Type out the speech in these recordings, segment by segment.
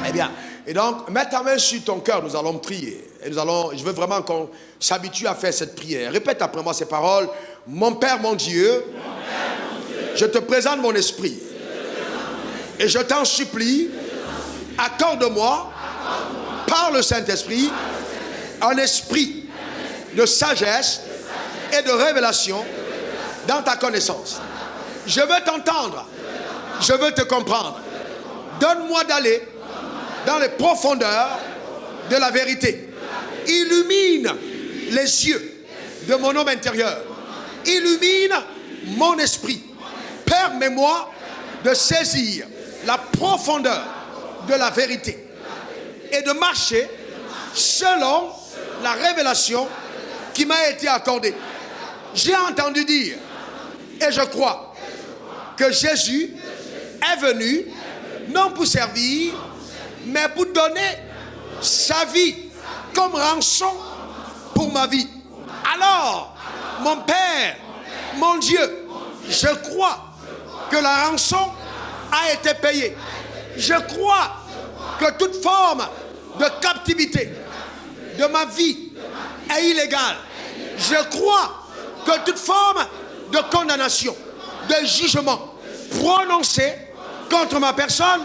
Eh bien, et donc, mets ta main sur ton cœur, nous allons prier. Et je veux vraiment qu'on s'habitue à faire cette prière. Répète après moi ces paroles. Mon Père, mon Dieu, je te présente mon esprit. Et je t'en supplie, accorde-moi, par le Saint-Esprit, un esprit de sagesse et de révélation dans ta connaissance. Je veux t'entendre, je veux te comprendre. Donne-moi d'aller dans les profondeurs de la vérité. Illumine les yeux de mon homme intérieur. Illumine mon esprit. Permets-moi de saisir la profondeur de la vérité et de marcher selon la révélation qui m'a été accordée. J'ai entendu dire et je crois que Jésus est venu non pour servir, mais pour donner sa vie comme rançon pour ma vie. Alors, mon Père, mon Dieu, je crois que la rançon a été payée. Je crois que toute forme de captivité de ma vie est illégale. Je crois que toute forme de condamnation, de jugement prononcé contre ma personne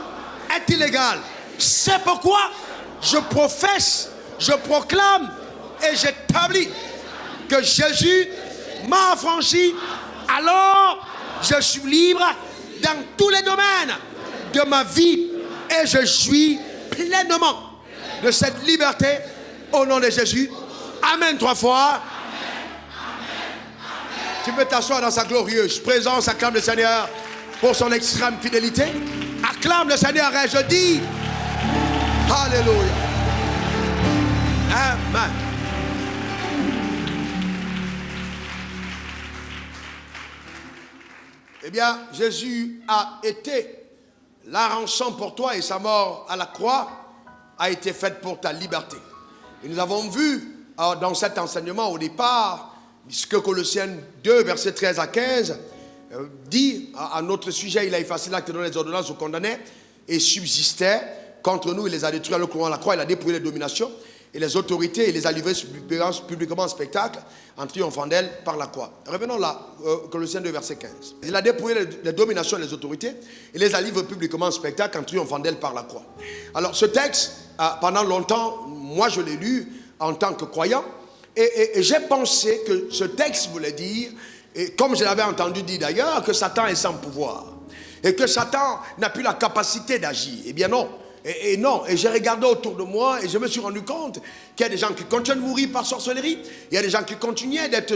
est illégale. C'est pourquoi je professe, je proclame et j'établis que Jésus m'a affranchi. Alors, je suis libre dans tous les domaines de ma vie et je jouis pleinement de cette liberté au nom de Jésus. Amen 3 fois. Tu peux t'asseoir dans sa glorieuse présence. Acclame le Seigneur pour son extrême fidélité. Acclame le Seigneur et je dis Alléluia. Amen. Eh bien, Jésus a été la rançon pour toi et sa mort à la croix a été faite pour ta liberté. Et nous avons vu dans cet enseignement au départ ce que Colossiens 2, versets 13 à 15 dit à notre sujet. Il a effacé l'acte de les ordonnances aux condamnés et subsistait contre nous. Il les a détruits à le courant à la croix. Il a dépouillé les dominations et les autorités. Il les a livrées publiquement en spectacle en triomphant d'elles par la croix. Revenons là, Colossiens 2, verset 15. Il a dépouillé les dominations et les autorités et les a livrées publiquement en spectacle en triomphant d'elles par la croix. Alors ce texte, pendant longtemps, moi je l'ai lu en tant que croyant et j'ai pensé que ce texte voulait dire, et comme je l'avais entendu dire d'ailleurs, que Satan est sans pouvoir et que Satan n'a plus la capacité d'agir. Eh bien non. Et non, et j'ai regardé autour de moi et je me suis rendu compte qu'il y a des gens qui continuent de mourir par sorcellerie, il y a des gens qui continuaient d'être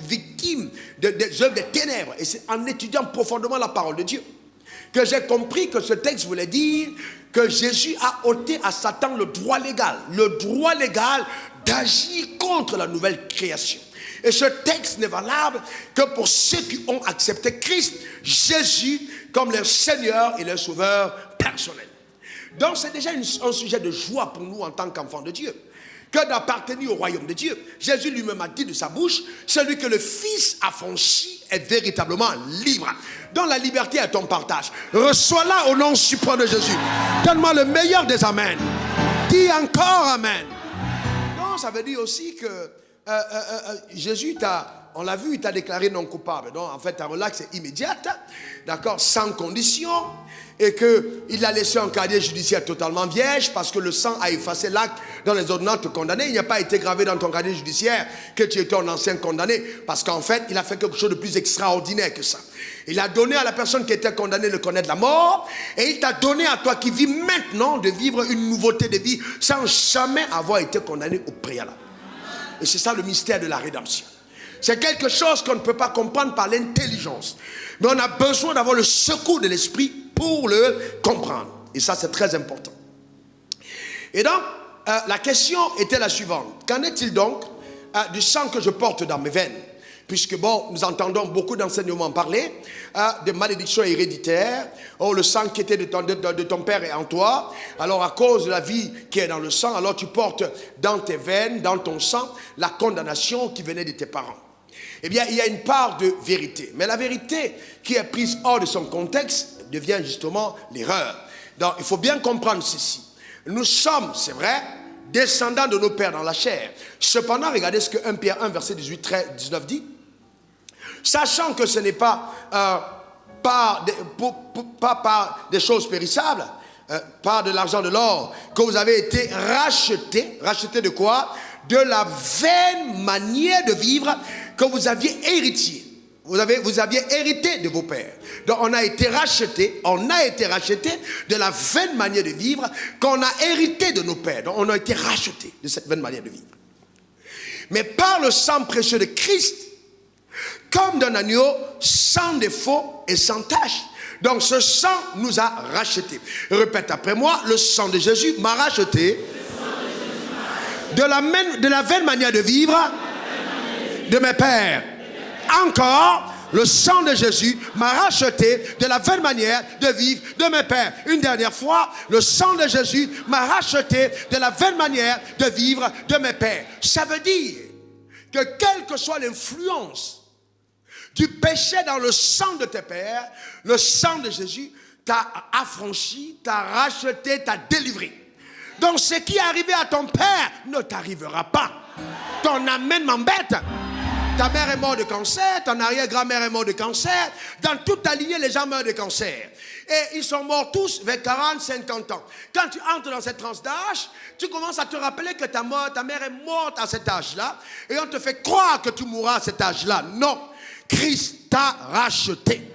victimes des œuvres des ténèbres. Et c'est en étudiant profondément la parole de Dieu que j'ai compris que ce texte voulait dire que Jésus a ôté à Satan le droit légal d'agir contre la nouvelle création. Et ce texte n'est valable que pour ceux qui ont accepté Christ, Jésus, comme leur Seigneur et leur Sauveur personnel. Donc c'est déjà un sujet de joie pour nous en tant qu'enfants de Dieu, que d'appartenir au royaume de Dieu. Jésus lui-même a dit de sa bouche, celui que le Fils a franchi est véritablement libre. Donc la liberté est ton partage. Reçois-la au nom suprême de Jésus. Donne-moi le meilleur des amens. Dis encore amen. Donc ça veut dire aussi que Jésus on l'a vu, il t'a déclaré non coupable. Donc en fait ta relaxe est immédiate, d'accord, sans condition. Et qu'il a laissé un casier judiciaire totalement vierge parce que le sang a effacé l'acte dans les ordonnances condamnées. Il n'y a pas été gravé dans ton casier judiciaire que tu étais un ancien condamné, parce qu'en fait, il a fait quelque chose de plus extraordinaire que ça. Il a donné à la personne qui était condamnée de connaître la mort, et il t'a donné à toi qui vis maintenant de vivre une nouveauté de vie sans jamais avoir été condamné au préalable. Et c'est ça le mystère de la rédemption. C'est quelque chose qu'on ne peut pas comprendre par l'intelligence. Mais on a besoin d'avoir le secours de l'esprit pour le comprendre. Et ça, c'est très important. Et donc, la question était la suivante. Qu'en est-il donc du sang que je porte dans mes veines? Puisque, bon, nous entendons beaucoup d'enseignements parler de malédictions héréditaires. Oh, le sang qui était de ton père est en toi. Alors, à cause de la vie qui est dans le sang, alors tu portes dans tes veines, dans ton sang, la condamnation qui venait de tes parents. Eh bien, il y a une part de vérité. Mais la vérité qui est prise hors de son contexte devient justement l'erreur. Donc, il faut bien comprendre ceci. Nous sommes, c'est vrai, descendants de nos pères dans la chair. Cependant, regardez ce que 1 Pierre 1, verset 18, 13, 19 dit. Sachant que ce n'est pas par des choses périssables, par de l'argent, de l'or, que vous avez été rachetés. Rachetés de quoi? De la vaine manière de vivre que vous aviez hérité. Vous aviez hérité de vos pères. Donc on a été racheté de la vaine manière de vivre qu'on a hérité de nos pères. Donc on a été racheté de cette vaine manière de vivre. Mais par le sang précieux de Christ, comme d'un agneau sans défaut et sans tache. Donc ce sang nous a rachetés. Répète après moi, le sang de Jésus m'a racheté de la vaine manière de vivre de mes pères. Encore, le sang de Jésus m'a racheté de la vaine manière de vivre de mes pères. Une dernière fois, le sang de Jésus m'a racheté de la vaine manière de vivre de mes pères. Ça veut dire que quelle que soit l'influence du péché dans le sang de tes pères, le sang de Jésus t'a affranchi, t'a racheté, t'a délivré. Donc ce qui est arrivé à ton père ne t'arrivera pas. Ton amen m'embête. Ta mère est morte de cancer, ton arrière-grand-mère est morte de cancer. Dans toute ta lignée, les gens meurent de cancer. Et ils sont morts tous vers 40, 50 ans. Quand tu entres dans cette tranche d'âge, tu commences à te rappeler que ta mère est morte à cet âge-là. Et on te fait croire que tu mourras à cet âge-là. Non. Christ t'a racheté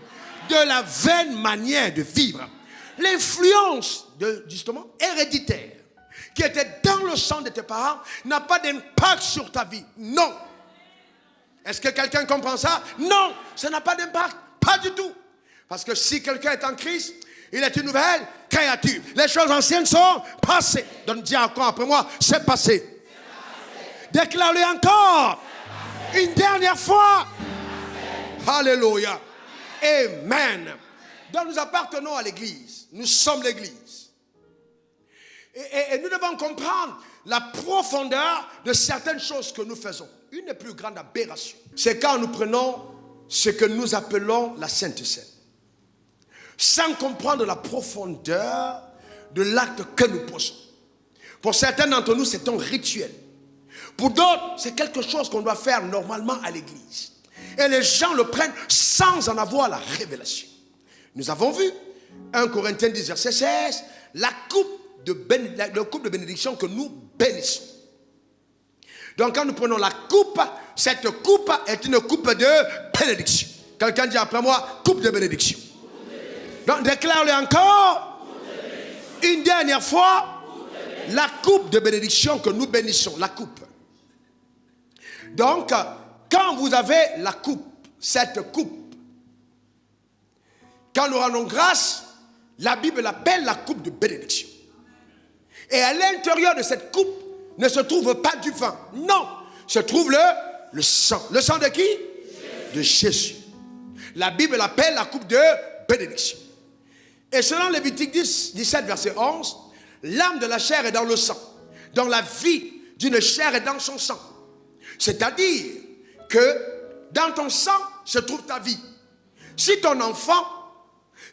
de la vaine manière de vivre. L'influence justement héréditaire qui était dans le sang de tes parents n'a pas d'impact sur ta vie. Non. Est-ce que quelqu'un comprend ça? Non, ça n'a pas d'impact. Pas du tout. Parce que si quelqu'un est en Christ, il est une nouvelle créature. Les choses anciennes sont passées. Donc dis encore après moi, c'est passé. Déclare-le encore. Une dernière fois. Alléluia. Amen. Donc nous appartenons à l'église. Nous sommes l'église. Et nous devons comprendre la profondeur de certaines choses que nous faisons. Une des plus grandes aberrations, c'est quand nous prenons ce que nous appelons la Sainte Seine, sans comprendre la profondeur de l'acte que nous posons. Pour certains d'entre nous, c'est un rituel. Pour d'autres, c'est quelque chose qu'on doit faire normalement à l'église. Et les gens le prennent sans en avoir la révélation. Nous avons vu, 1 Corinthiens 10, verset 16, la coupe de bénédiction que nous bénissons. Donc quand nous prenons la coupe, cette coupe est une coupe de bénédiction. Quelqu'un dit après moi, coupe de bénédiction. Donc déclare-le encore, une dernière fois, la coupe de bénédiction que nous bénissons, la coupe. Donc, quand vous avez la coupe, cette coupe, quand nous rendons grâce, la Bible l'appelle la coupe de bénédiction. Et à l'intérieur de cette coupe ne se trouve pas du vin. Non, se trouve le sang. Le sang de qui? Jésus. De Jésus. La Bible l'appelle la coupe de bénédiction. Et selon Lévitique 17, verset 11, l'âme de la chair est dans le sang. Donc la vie d'une chair est dans son sang. C'est-à-dire que dans ton sang se trouve ta vie. Si ton enfant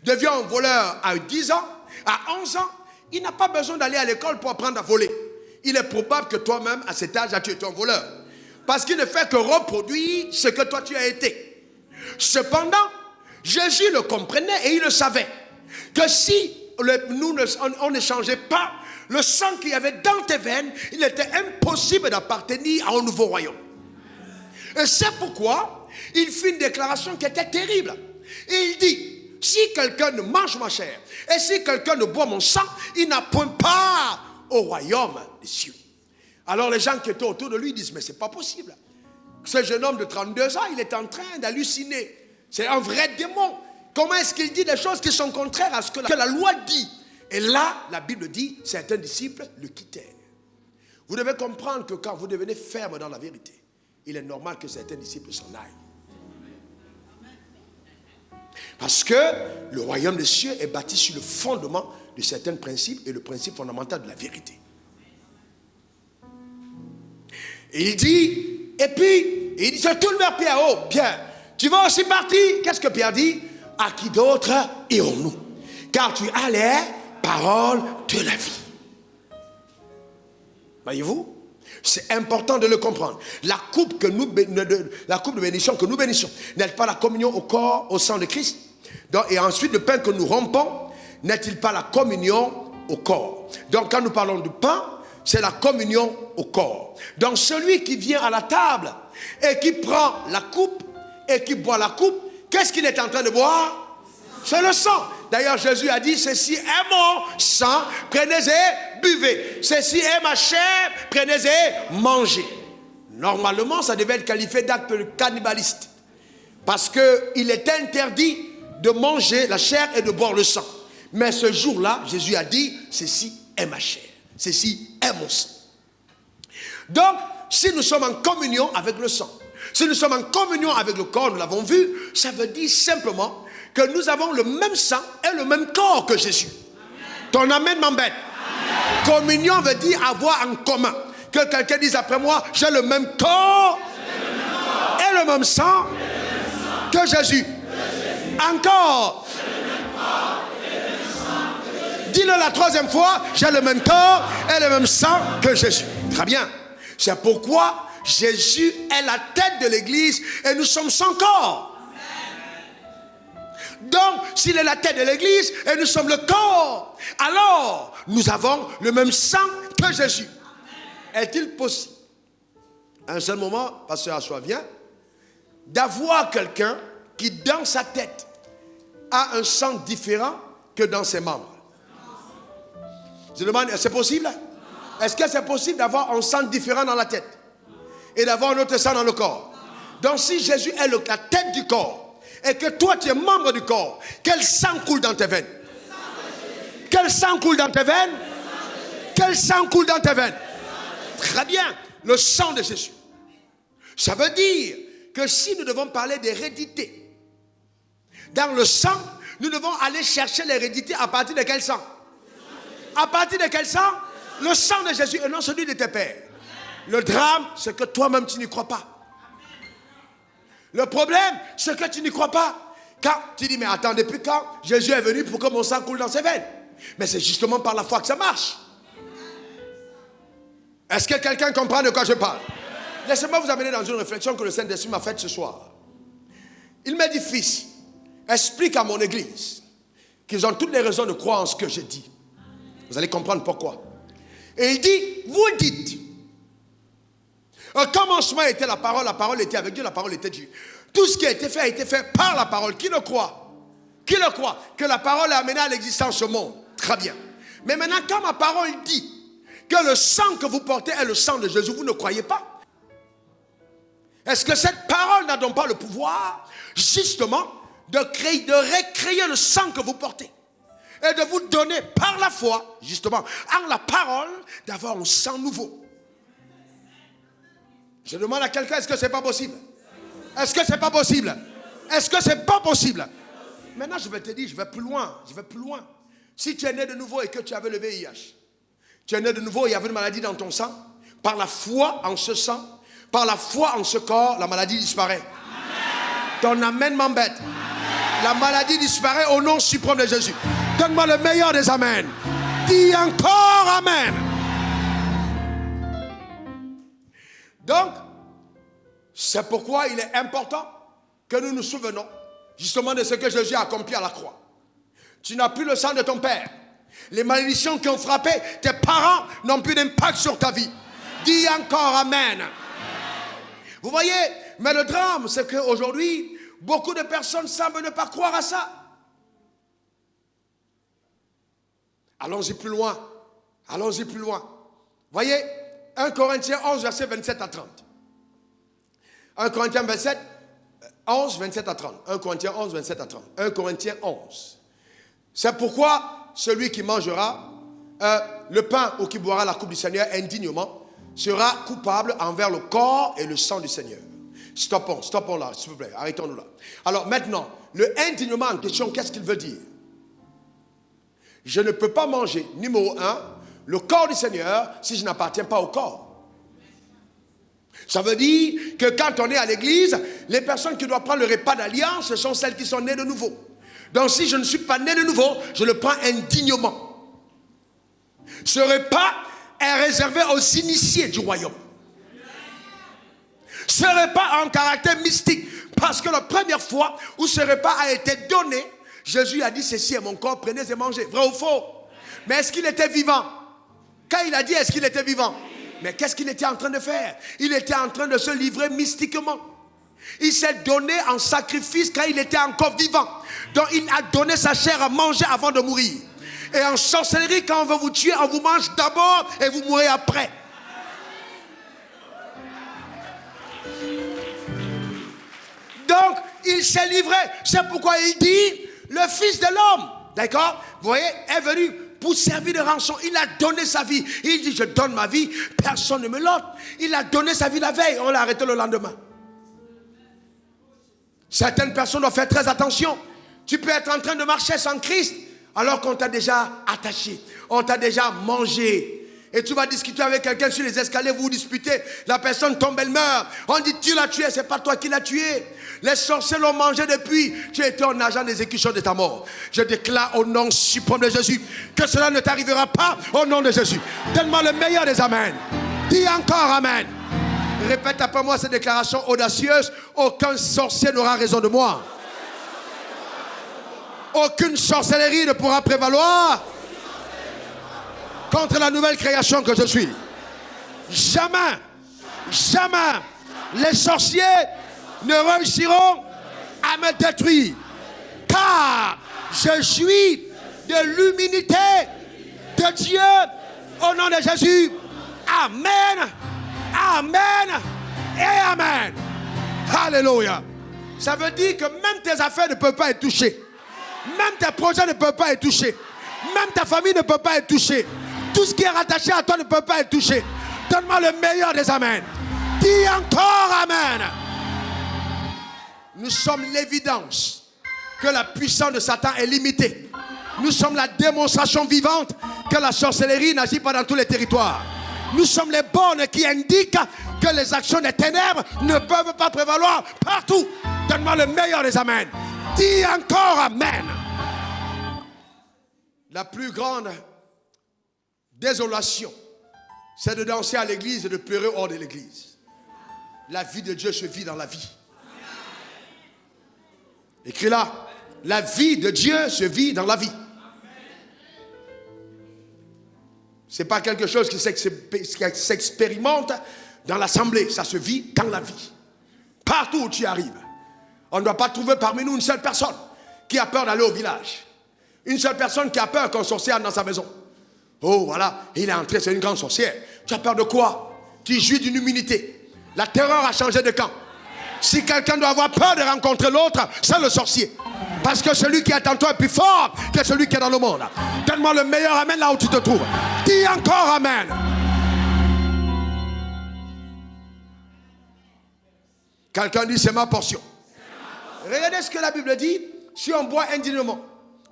devient un voleur à 10 ans, à 11 ans, il n'a pas besoin d'aller à l'école pour apprendre à voler. Il est probable que toi-même, à cet âge-là, tu es un voleur. Parce qu'il ne fait que reproduire ce que toi tu as été. Cependant, Jésus le comprenait et il le savait. Que si on ne changeait pas le sang qu'il y avait dans tes veines, il était impossible d'appartenir à un nouveau royaume. Et c'est pourquoi il fit une déclaration qui était terrible. Et il dit, si quelqu'un ne mange ma chair et si quelqu'un ne boit mon sang, il n'a point part au royaume des cieux. Alors les gens qui étaient autour de lui disent, mais c'est pas possible. Ce jeune homme de 32 ans, il est en train d'halluciner. C'est un vrai démon. Comment est-ce qu'il dit des choses qui sont contraires à ce que la loi dit? Et là, la Bible dit, certains disciples le quittèrent. Vous devez comprendre que quand vous devenez ferme dans la vérité, il est normal que certains disciples s'en aillent. Parce que le royaume des cieux est bâti sur le fondement de certains principes et le principe fondamental de la vérité. Et il dit, il dit, se tourne vers Pierre, oh, bien, tu vas aussi partir? Qu'est-ce que Pierre dit? À qui d'autre irons-nous? Car tu as les paroles de la vie. Voyez-vous? C'est important de le comprendre. La coupe de bénédiction que nous bénissons n'est-elle pas la communion au corps, au sang de Christ? Donc, et ensuite, le pain que nous rompons n'est-il pas la communion au corps? Donc, quand nous parlons du pain, c'est la communion au corps. Donc, celui qui vient à la table et qui prend la coupe et qui boit la coupe, qu'est-ce qu'il est en train de boire? C'est le sang. D'ailleurs, Jésus a dit, ceci est mon sang, prenez et buvez. Ceci est ma chair, prenez et mangez. Normalement, ça devait être qualifié d'acte cannibaliste. Parce qu'il est interdit de manger la chair et de boire le sang. Mais ce jour-là, Jésus a dit, ceci est ma chair, ceci est mon sang. Donc, si nous sommes en communion avec le sang, si nous sommes en communion avec le corps, nous l'avons vu, ça veut dire simplement que nous avons le même sang et le même corps que Jésus. Amen. Ton amen m'embête. Communion veut dire avoir en commun. Que quelqu'un dise après moi, j'ai le même corps et le même sang que Jésus. Encore. Dis-le la troisième fois, j'ai le même corps et le même sang que Jésus. Très bien. C'est pourquoi Jésus est la tête de l'église et nous sommes son corps. Donc, s'il est la tête de l'église et nous sommes le corps, alors nous avons le même sang que Jésus. Est-il possible, à un seul moment, pasteur Assois vient, d'avoir quelqu'un qui dans sa tête a un sang différent que dans ses membres? Je demande, c'est possible? Est-ce que c'est possible d'avoir un sang différent dans la tête et d'avoir un autre sang dans le corps? Donc si Jésus est la tête du corps et que toi tu es membre du corps, quel sang coule dans tes veines? Quel sang coule dans tes veines? Quel sang coule dans tes veines? Très bien, le sang de Jésus. Ça veut dire que si nous devons parler d'hérédité, dans le sang, nous devons aller chercher l'hérédité à partir de quel sang? À partir de quel sang? Le sang de Jésus et non celui de tes pères. Le drame, c'est que toi-même tu n'y crois pas. Le problème, c'est que tu n'y crois pas. Quand tu dis, mais attends, depuis quand Jésus est venu pour que mon sang coule dans ses veines? Mais c'est justement par la foi que ça marche. Est-ce que quelqu'un comprend de quoi je parle? Laissez-moi vous amener dans une réflexion que le Saint-Esprit m'a faite ce soir. Il m'a dit, fils, explique à mon église qu'ils ont toutes les raisons de croire en ce que je dis. Vous allez comprendre pourquoi. Et il dit, vous dites, au commencement était la parole était avec Dieu, la parole était Dieu. Tout ce qui a été fait par la parole. Qui le croit? Qui le croit? Que la parole a amené à l'existence ce monde. Très bien. Mais maintenant, quand ma parole dit que le sang que vous portez est le sang de Jésus, vous ne croyez pas? Est-ce que cette parole n'a donc pas le pouvoir, justement, de recréer le sang que vous portez? Et de vous donner par la foi, justement, en la parole, d'avoir un sang nouveau. Je demande à quelqu'un, est-ce que c'est pas possible? Est-ce que c'est pas possible? Est-ce que c'est pas possible? Maintenant, je vais te dire, je vais plus loin. Si tu es né de nouveau et que tu avais le VIH, tu es né de nouveau et il y avait une maladie dans ton sang, par la foi en ce sang, par la foi en ce corps, la maladie disparaît. Amen. Ton amen m'embête. La maladie disparaît au nom suprême de Jésus. Donne-moi le meilleur des amens. Dis encore amen. Donc, c'est pourquoi il est important que nous nous souvenons justement de ce que Jésus a accompli à la croix. Tu n'as plus le sang de ton père. Les malédictions qui ont frappé tes parents n'ont plus d'impact sur ta vie. Dis encore amen. Vous voyez, mais le drame, c'est qu'aujourd'hui, beaucoup de personnes semblent ne pas croire à ça. Allons-y plus loin. Allons-y plus loin. Voyez, 1 Corinthiens 11, verset 27 à 30. 1 Corinthiens 11, 27 à 30. 1 Corinthiens 11, 27 à 30. 1 Corinthiens 11. C'est pourquoi celui qui mangera le pain ou qui boira la coupe du Seigneur indignement sera coupable envers le corps et le sang du Seigneur. Stoppons là, s'il vous plaît, arrêtons-nous là. Alors maintenant, le indignement en question, qu'est-ce qu'il veut dire? Je ne peux pas manger, numéro 1, le corps du Seigneur si je n'appartiens pas au corps. Ça veut dire que quand on est à l'église, les personnes qui doivent prendre le repas d'alliance, ce sont celles qui sont nées de nouveau. Donc si je ne suis pas né de nouveau, je le prends indignement. Ce repas est réservé aux initiés du royaume. Ce repas a un caractère mystique. Parce que la première fois où ce repas a été donné, Jésus a dit, ceci est mon corps, prenez et mangez. Vrai ou faux? Mais est-ce qu'il était vivant? Quand il a dit, est-ce qu'il était vivant? Mais qu'est-ce qu'il était en train de faire? Il était en train de se livrer mystiquement. Il s'est donné en sacrifice quand il était encore vivant. Donc il a donné sa chair à manger avant de mourir. Et en sorcellerie, quand on veut vous tuer, on vous mange d'abord et vous mourrez après. Donc, il s'est livré. C'est pourquoi il dit, le Fils de l'homme, d'accord, vous voyez, est venu pour servir de rançon. Il a donné sa vie. Il dit, je donne ma vie, personne ne me l'ôte. Il a donné sa vie la veille, on l'a arrêté le lendemain. Certaines personnes doivent faire très attention. Tu peux être en train de marcher sans Christ, alors qu'on t'a déjà attaché, on t'a déjà mangé. Et tu vas discuter avec quelqu'un sur les escaliers, vous vous disputez, la personne tombe, elle meurt. On dit, tu l'as tué, c'est pas toi qui l'as tué. Les sorciers l'ont mangé depuis. Tu étais en agent d'exécution de ta mort. Je déclare au nom suprême de Jésus que cela ne t'arrivera pas au nom de Jésus. Donne-moi le meilleur des amens. Dis encore amen. Répète après moi cette déclaration audacieuse. Aucun sorcier n'aura raison de moi. Aucune sorcellerie ne pourra prévaloir contre la nouvelle création que je suis. Jamais, jamais les sorciers ne réussiront à me détruire. Car je suis de l'humilité de Dieu au nom de Jésus. Amen, amen et amen. Alléluia. Ça veut dire que même tes affaires ne peuvent pas être touchées. Même tes projets ne peuvent pas être touchés. Même ta famille ne peut pas être touchée. Tout ce qui est rattaché à toi ne peut pas être touché. Donne-moi le meilleur des amens. Dis encore amen. Nous sommes l'évidence que la puissance de Satan est limitée. Nous sommes la démonstration vivante que la sorcellerie n'agit pas dans tous les territoires. Nous sommes les bornes qui indiquent que les actions des ténèbres ne peuvent pas prévaloir partout. Donne-moi le meilleur des amens. Dis encore amen. La plus grande désolation, c'est de danser à l'église et de pleurer hors de l'église. La vie de Dieu se vit dans la vie. Écris là, la vie de Dieu se vit dans la vie. Ce n'est pas quelque chose qui s'expérimente dans l'assemblée, ça se vit dans la vie. Partout où tu arrives. On ne doit pas trouver parmi nous une seule personne qui a peur d'aller au village. Une seule personne qui a peur qu'un sorcier entre dans sa maison. Oh voilà, il est entré, c'est une grande sorcière. Tu as peur de quoi? Tu jouis d'une humilité. La terreur a changé de camp. Si quelqu'un doit avoir peur de rencontrer l'autre, c'est le sorcier. Parce que celui qui est en toi est plus fort que celui qui est dans le monde. Donne-moi le meilleur amen là où tu te trouves. Dis encore amen. Quelqu'un dit c'est ma portion. Regardez ce que la Bible dit. Si on boit indignement,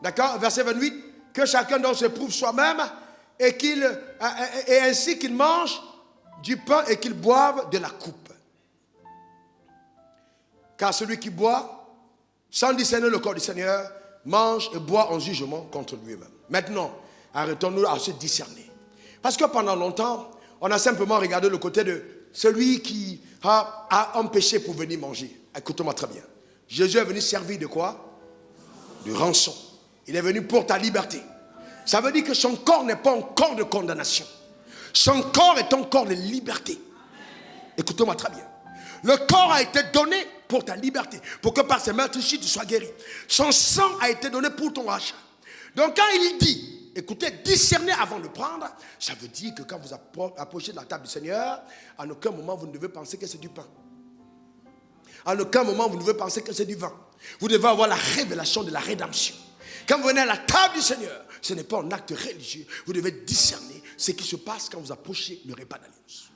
d'accord, verset 28, que chacun donc se prouve soi-même et ainsi qu'il mange du pain et qu'il boive de la coupe. Car celui qui boit, sans discerner le corps du Seigneur, mange et boit en jugement contre lui-même. Maintenant, arrêtons-nous à se discerner. Parce que pendant longtemps, on a simplement regardé le côté de celui qui a un péché pour venir manger. Écoute-moi très bien. Jésus est venu servir de quoi? De rançon. Il est venu pour ta liberté. Ça veut dire que son corps n'est pas un corps de condamnation. Son corps est un corps de liberté. Écoutez-moi très bien. Le corps a été donné pour ta liberté. Pour que par ses meurtrissures tu sois guéri. Son sang a été donné pour ton rachat. Donc quand il dit, écoutez, discernez avant de prendre, ça veut dire que quand vous approchez de la table du Seigneur, à aucun moment vous ne devez penser que c'est du pain. À aucun moment vous ne devez penser que c'est du vin. Vous devez avoir la révélation de la rédemption. Quand vous venez à la table du Seigneur, ce n'est pas un acte religieux. Vous devez discerner ce qui se passe quand vous approchez le repas d'alliance.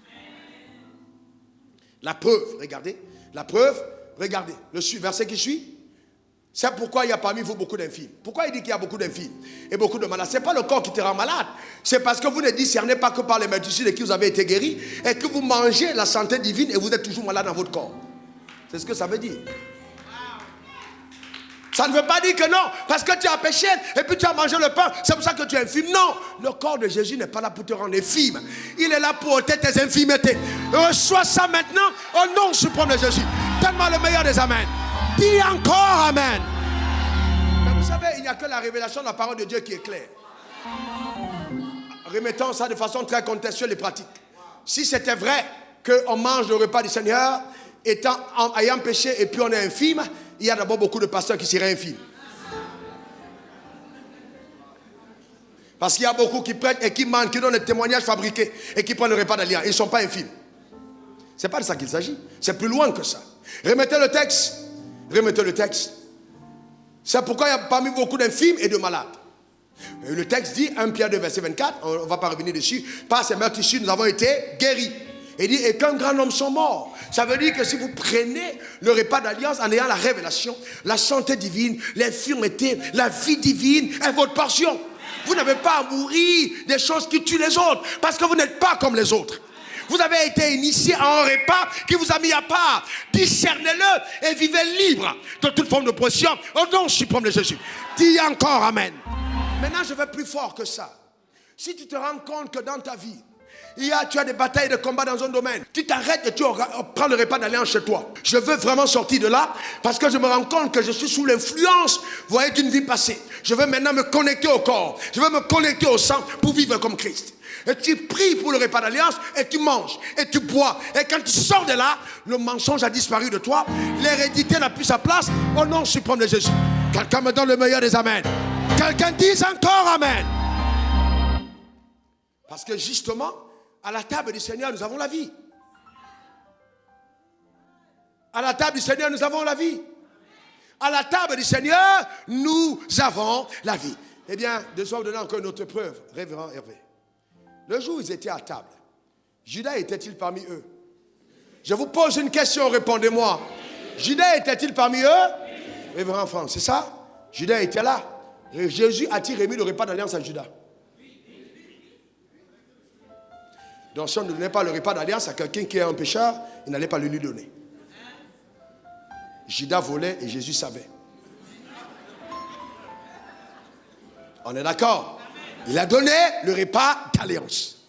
La preuve, regardez. La preuve, regardez. Le verset qui suit. C'est pourquoi il y a parmi vous beaucoup d'infirmes. Pourquoi il dit qu'il y a beaucoup d'infirmes et beaucoup de malades? Ce n'est pas le corps qui te rend malade. C'est parce que vous ne discernez pas que par les meurtrissures de qui vous avez été guéri et que vous mangez la santé divine et vous êtes toujours malade dans votre corps. C'est ce que ça veut dire. Ça ne veut pas dire que non, parce que tu as péché et puis tu as mangé le pain, c'est pour ça que tu es infime. Non, le corps de Jésus n'est pas là pour te rendre infime. Il est là pour ôter tes infimités. Reçois ça maintenant au nom suprême de Jésus. Donne-moi le meilleur des amens. Dis encore amen. Mais vous savez, il n'y a que la révélation de la parole de Dieu qui est claire. Remettons ça de façon très contextuelle et pratique. Si c'était vrai qu'on mange le repas du Seigneur ayant péché et puis on est infime, il y a d'abord beaucoup de pasteurs qui seraient infimes. Parce qu'il y a beaucoup qui prêtent et qui mentent, qui donnent des témoignages fabriqués et qui prennent le repas d'alliance. Ils ne sont pas infimes. Ce n'est pas de ça qu'il s'agit. C'est plus loin que ça. Remettez le texte. Remettez le texte. C'est pourquoi il y a parmi beaucoup d'infimes et de malades. Et le texte dit, 1 Pierre 2, verset 24, on ne va pas revenir dessus, par ces meurtrissures, nous avons été guéris. Et dit, et qu'un grand nombre sont morts. Ça veut dire que si vous prenez le repas d'alliance en ayant la révélation, la santé divine, l'infirmité, la vie divine est votre portion. Vous n'avez pas à mourir des choses qui tuent les autres, parce que vous n'êtes pas comme les autres. Vous avez été initié à un repas qui vous a mis à part. Discernez-le et vivez libre de toute forme de pression au nom suprême de Jésus. Dis encore amen. Maintenant, je vais plus fort que ça. Si tu te rends compte que dans ta vie, tu as des batailles de combat dans un domaine, tu t'arrêtes et tu prends le repas d'alliance chez toi. Je veux vraiment sortir de là parce que je me rends compte que je suis sous l'influence, vous voyez, d'une vie passée. Je veux maintenant me connecter au corps. Je veux me connecter au sang pour vivre comme Christ. Et tu pries pour le repas d'alliance et tu manges et tu bois. Et quand tu sors de là, le mensonge a disparu de toi. L'hérédité n'a plus sa place au nom suprême de Jésus. Quelqu'un me donne le meilleur des amens. Quelqu'un dise encore amen. Parce que justement, à la table du Seigneur, nous avons la vie. À la table du Seigneur, nous avons la vie. À la table du Seigneur, nous avons la vie. Eh bien, de soir, donner encore une autre preuve, révérend Hervé. Le jour où ils étaient à table, Judas était-il parmi eux? Je vous pose une question, répondez-moi. Judas était-il parmi eux? Révérend Franck, c'est ça? Judas était là. Et Jésus a-t-il remis le repas d'alliance à Judas? Donc si on ne donnait pas le repas d'alliance à quelqu'un qui est un pécheur, il n'allait pas le lui donner. Judas volait et Jésus savait. On est d'accord? Il a donné le repas d'alliance.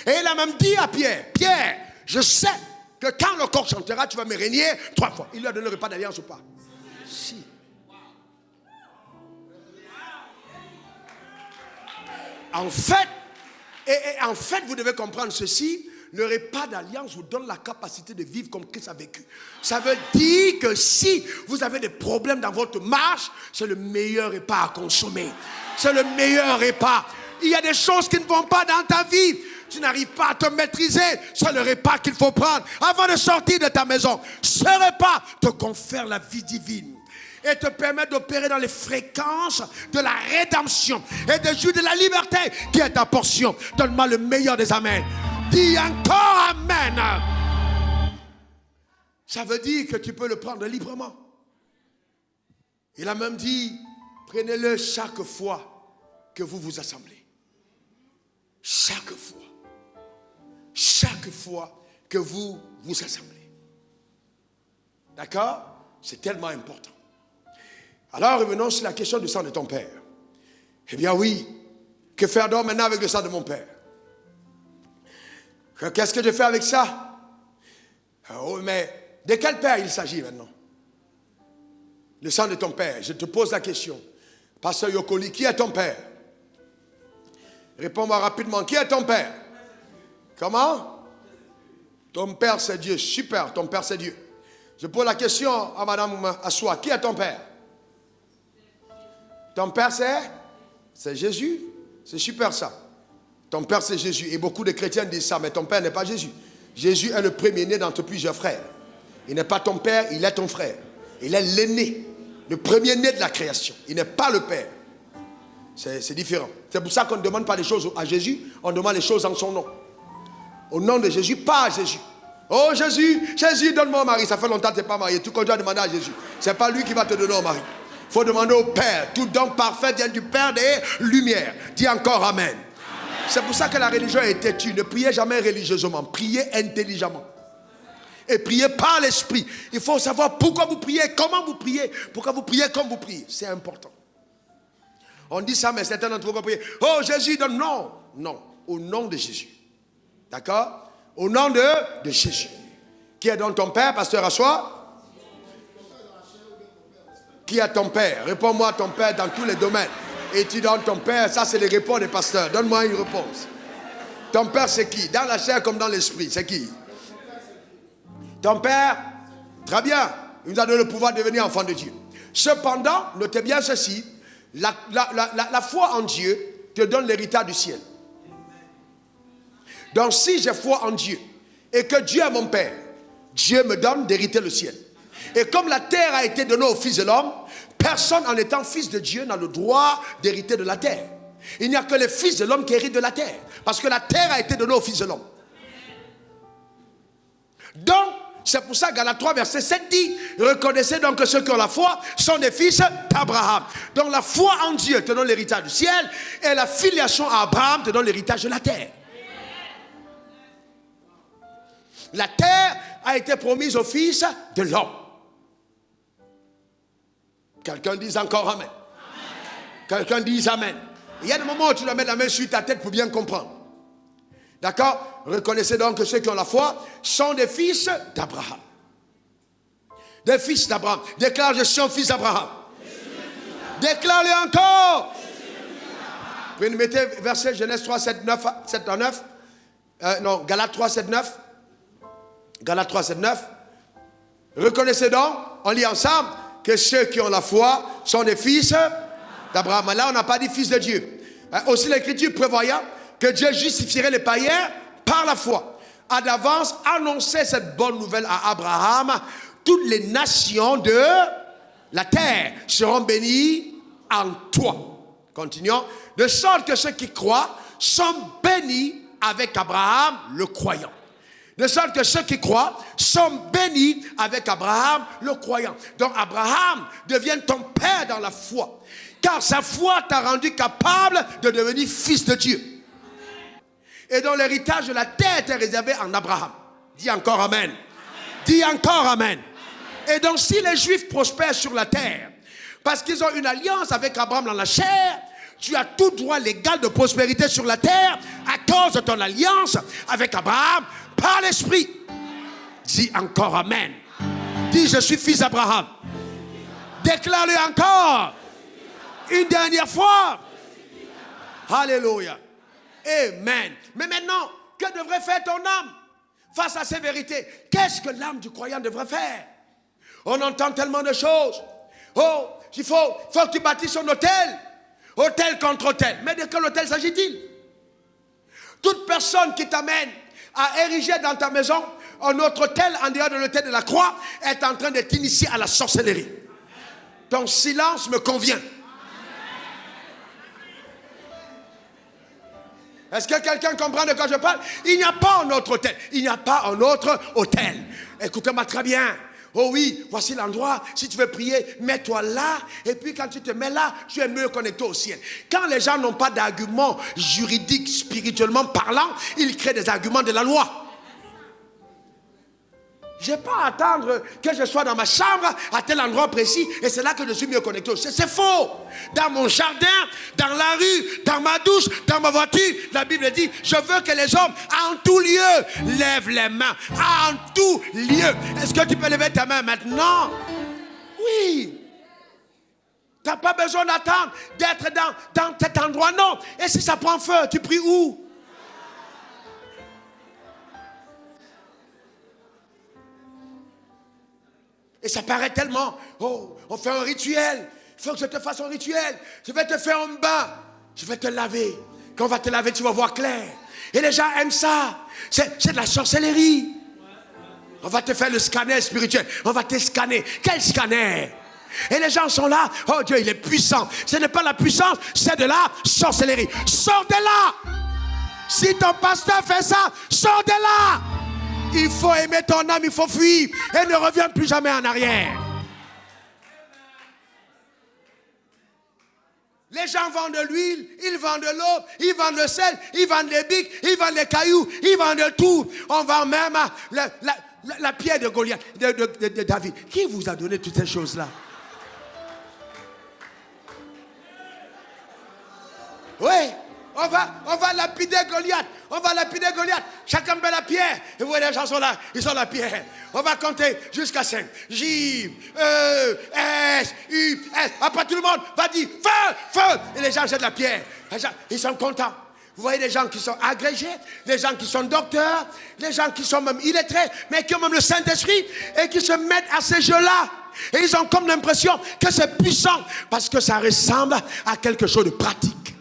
Et il a même dit à Pierre, Pierre, je sais que quand le coq chantera, tu vas me régner 3 fois. Il lui a donné le repas d'alliance ou pas? Si. En fait, vous devez comprendre ceci. Le repas d'alliance vous donne la capacité de vivre comme Christ a vécu. Ça veut dire que si vous avez des problèmes dans votre marche, c'est le meilleur repas à consommer. C'est le meilleur repas. Il y a des choses qui ne vont pas dans ta vie. Tu n'arrives pas à te maîtriser. C'est le repas qu'il faut prendre avant de sortir de ta maison. Ce repas te confère la vie divine et te permet d'opérer dans les fréquences de la rédemption et de jouir de la liberté qui est ta portion. Donne-moi le meilleur des amens. Dis encore amen. Ça veut dire que tu peux le prendre librement. Il a même dit, prenez-le chaque fois que vous vous assemblez. Chaque fois. Chaque fois que vous vous assemblez. D'accord? C'est tellement important. Alors revenons sur la question du sang de ton père. Eh bien oui, que faire donc maintenant avec le sang de mon père? Qu'est-ce que je fais avec ça? Oh, mais de quel père il s'agit maintenant? Le sang de ton père. Je te pose la question. Pasteur Yokoli, qui est ton père? Réponds-moi rapidement. Qui est ton père? Comment? Ton père c'est Dieu. Super, ton père c'est Dieu. Je pose la question à madame Assoua. Qui est ton père? Ton père c'est Jésus. C'est super ça. Ton père c'est Jésus. Et beaucoup de chrétiens disent ça, mais ton père n'est pas Jésus. Jésus est le premier-né d'entre plusieurs frères. Il n'est pas ton père, il est ton frère. Il est l'aîné, le premier-né de la création. Il n'est pas le père. C'est différent. C'est pour ça qu'on ne demande pas les choses à Jésus, on demande les choses en son nom. Au nom de Jésus, pas à Jésus. Oh Jésus, Jésus, donne-moi un mari. Ça fait longtemps que tu n'es pas marié. Tout qu'on doit demander à Jésus. Ce n'est pas lui qui va te donner un mari. Il faut demander au Père. Tout don parfait vient du Père des Lumières. Dis encore amen. C'est pour ça que la religion est têtue. Ne priez jamais religieusement. Priez intelligemment. et priez par l'esprit. Il faut savoir pourquoi vous priez, comment vous priez, pourquoi vous priez comme vous priez. C'est important. On dit ça, mais certains d'entre vous vont prier. Oh, Jésus, donne. Non, non, au nom de Jésus. D'accord? Au nom de Jésus. Qui est donc ton père, pasteur Assois? Qui est ton père? Réponds-moi ton père dans tous les domaines. Et tu donnes ton père, ça c'est les réponses des pasteurs. Donne-moi une réponse. Ton père c'est qui? Dans la chair comme dans l'esprit, c'est qui? Ton père, très bien, il nous a donné le pouvoir de devenir enfant de Dieu. Cependant, notez bien ceci, la foi en Dieu te donne l'héritage du ciel. Donc si j'ai foi en Dieu et que Dieu est mon père, Dieu me donne d'hériter le ciel. Et comme la terre a été donnée au Fils de l'homme, personne en étant fils de Dieu n'a le droit d'hériter de la terre. Il n'y a que le Fils de l'homme qui hérite de la terre. Parce que la terre a été donnée au Fils de l'homme. Donc, c'est pour ça que Galates 3, verset 7 dit, reconnaissez donc que ceux qui ont la foi sont des fils d'Abraham. Donc la foi en Dieu te donne l'héritage du ciel et la filiation à Abraham te donne l'héritage de la terre. La terre a été promise au Fils de l'homme. Quelqu'un dise encore Amen. Quelqu'un dise Amen. Il y a des moments où tu dois mettre la main sur ta tête pour bien comprendre. D'accord? Reconnaissez donc que ceux qui ont la foi sont des fils d'Abraham. Des fils d'Abraham. Déclare, je suis un fils d'Abraham. Déclare-le encore. Vous mettez verset Genèse 3, 7 à 9. Non, Galates 3, 7, 9. Galates 3, 7, 9. Reconnaissez donc, on lit ensemble, que ceux qui ont la foi sont des fils d'Abraham. Là, on n'a pas dit fils de Dieu. Aussi l'Écriture prévoyant que Dieu justifierait les païens par la foi. A d'avance annoncé cette bonne nouvelle à Abraham. Toutes les nations de la terre seront bénies en toi. Continuons. De sorte que ceux qui croient sont bénis avec Abraham, le croyant. De sorte que ceux qui croient sont bénis avec Abraham, le croyant. Donc Abraham devient ton père dans la foi. Car sa foi t'a rendu capable de devenir fils de Dieu. Et donc l'héritage de la terre était réservé en Abraham. Dis encore Amen. Dis encore Amen. Et donc si les Juifs prospèrent sur la terre, parce qu'ils ont une alliance avec Abraham dans la chair, tu as tout droit légal de prospérité sur la terre à cause de ton alliance avec Abraham par l'esprit. Dis encore Amen. Dis je suis fils d'Abraham. Déclare-le encore. Une dernière fois. Alléluia. Amen. Mais maintenant, que devrait faire ton âme face à ces vérités? Qu'est-ce que l'âme du croyant devrait faire? On entend tellement de choses. Oh, il faut que tu bâtisses un hôtel. Hôtel contre hôtel. Mais de quel hôtel s'agit-il? Toute personne qui t'amène à ériger dans ta maison un autre hôtel en dehors de l'hôtel de la croix est en train de t'initier à la sorcellerie. Ton silence me convient. Est-ce que quelqu'un comprend de quoi je parle? Il n'y a pas un autre hôtel. Il n'y a pas un autre hôtel. Écoutez-moi très bien. Oh oui, voici l'endroit. Si tu veux prier, mets-toi là. Et puis quand tu te mets là, tu es mieux connecté au ciel. Quand les gens n'ont pas d'arguments juridiques, spirituellement parlant, ils créent des arguments de la loi. Je n'ai pas à attendre que je sois dans ma chambre à tel endroit précis et c'est là que je suis mieux connecté. C'est faux. Dans mon jardin, dans la rue, dans ma douche, dans ma voiture, la Bible dit, je veux que les hommes en tout lieu lèvent les mains. En tout lieu. Est-ce que tu peux lever ta main maintenant? Oui. Tu n'as pas besoin d'attendre, d'être dans cet endroit. Non. Et si ça prend feu, tu pries où? Et ça paraît tellement, oh, on fait un rituel. Il faut que je te fasse un rituel. Je vais te faire un bain. Je vais te laver. Quand on va te laver, tu vas voir clair. Et les gens aiment ça. C'est de la sorcellerie. On va te faire le scanner spirituel. On va te scanner. Quel scanner? Et les gens sont là. Oh Dieu, il est puissant. Ce n'est pas la puissance, c'est de la sorcellerie. Sors de là. Si ton pasteur fait ça, sors de là. Il faut aimer ton âme, il faut fuir et ne reviens plus jamais en arrière. Les gens vendent de l'huile, ils vendent de l'eau, ils vendent le sel, ils vendent les bics, ils vendent les cailloux, ils vendent de tout. On vend même la pierre de Goliath, de David. Qui vous a donné toutes ces choses-là? Oui, on va lapider Goliath. On va lapider Goliath. Chacun met la pierre. Et vous voyez, les gens sont là. Ils ont la pierre. On va compter jusqu'à 5. J, E, S, U, S. Après tout le monde va dire feu, feu. Et les gens jettent la pierre. Les gens, ils sont contents. Vous voyez les gens qui sont agrégés, les gens qui sont docteurs, les gens qui sont même illettrés, mais qui ont même le Saint-Esprit et qui se mettent à ces jeux-là. Et ils ont comme l'impression que c'est puissant parce que ça ressemble à quelque chose de pratique.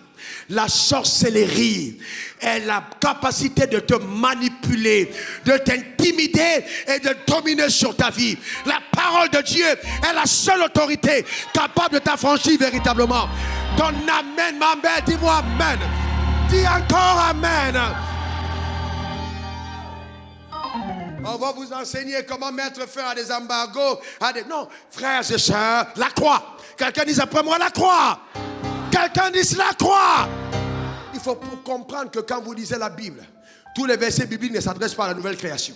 La sorcellerie est la capacité de te manipuler, de t'intimider et de dominer sur ta vie. La parole de Dieu est la seule autorité capable de t'affranchir véritablement. Ton amen, ma mère, dis-moi amen. Dis encore amen. On va vous enseigner comment mettre fin à des embargos. Non, frères et sœurs, la croix. Quelqu'un dise après moi la croix. Quelqu'un dise la croix. Il faut comprendre que quand vous lisez la Bible, tous les versets bibliques ne s'adressent pas à la nouvelle création.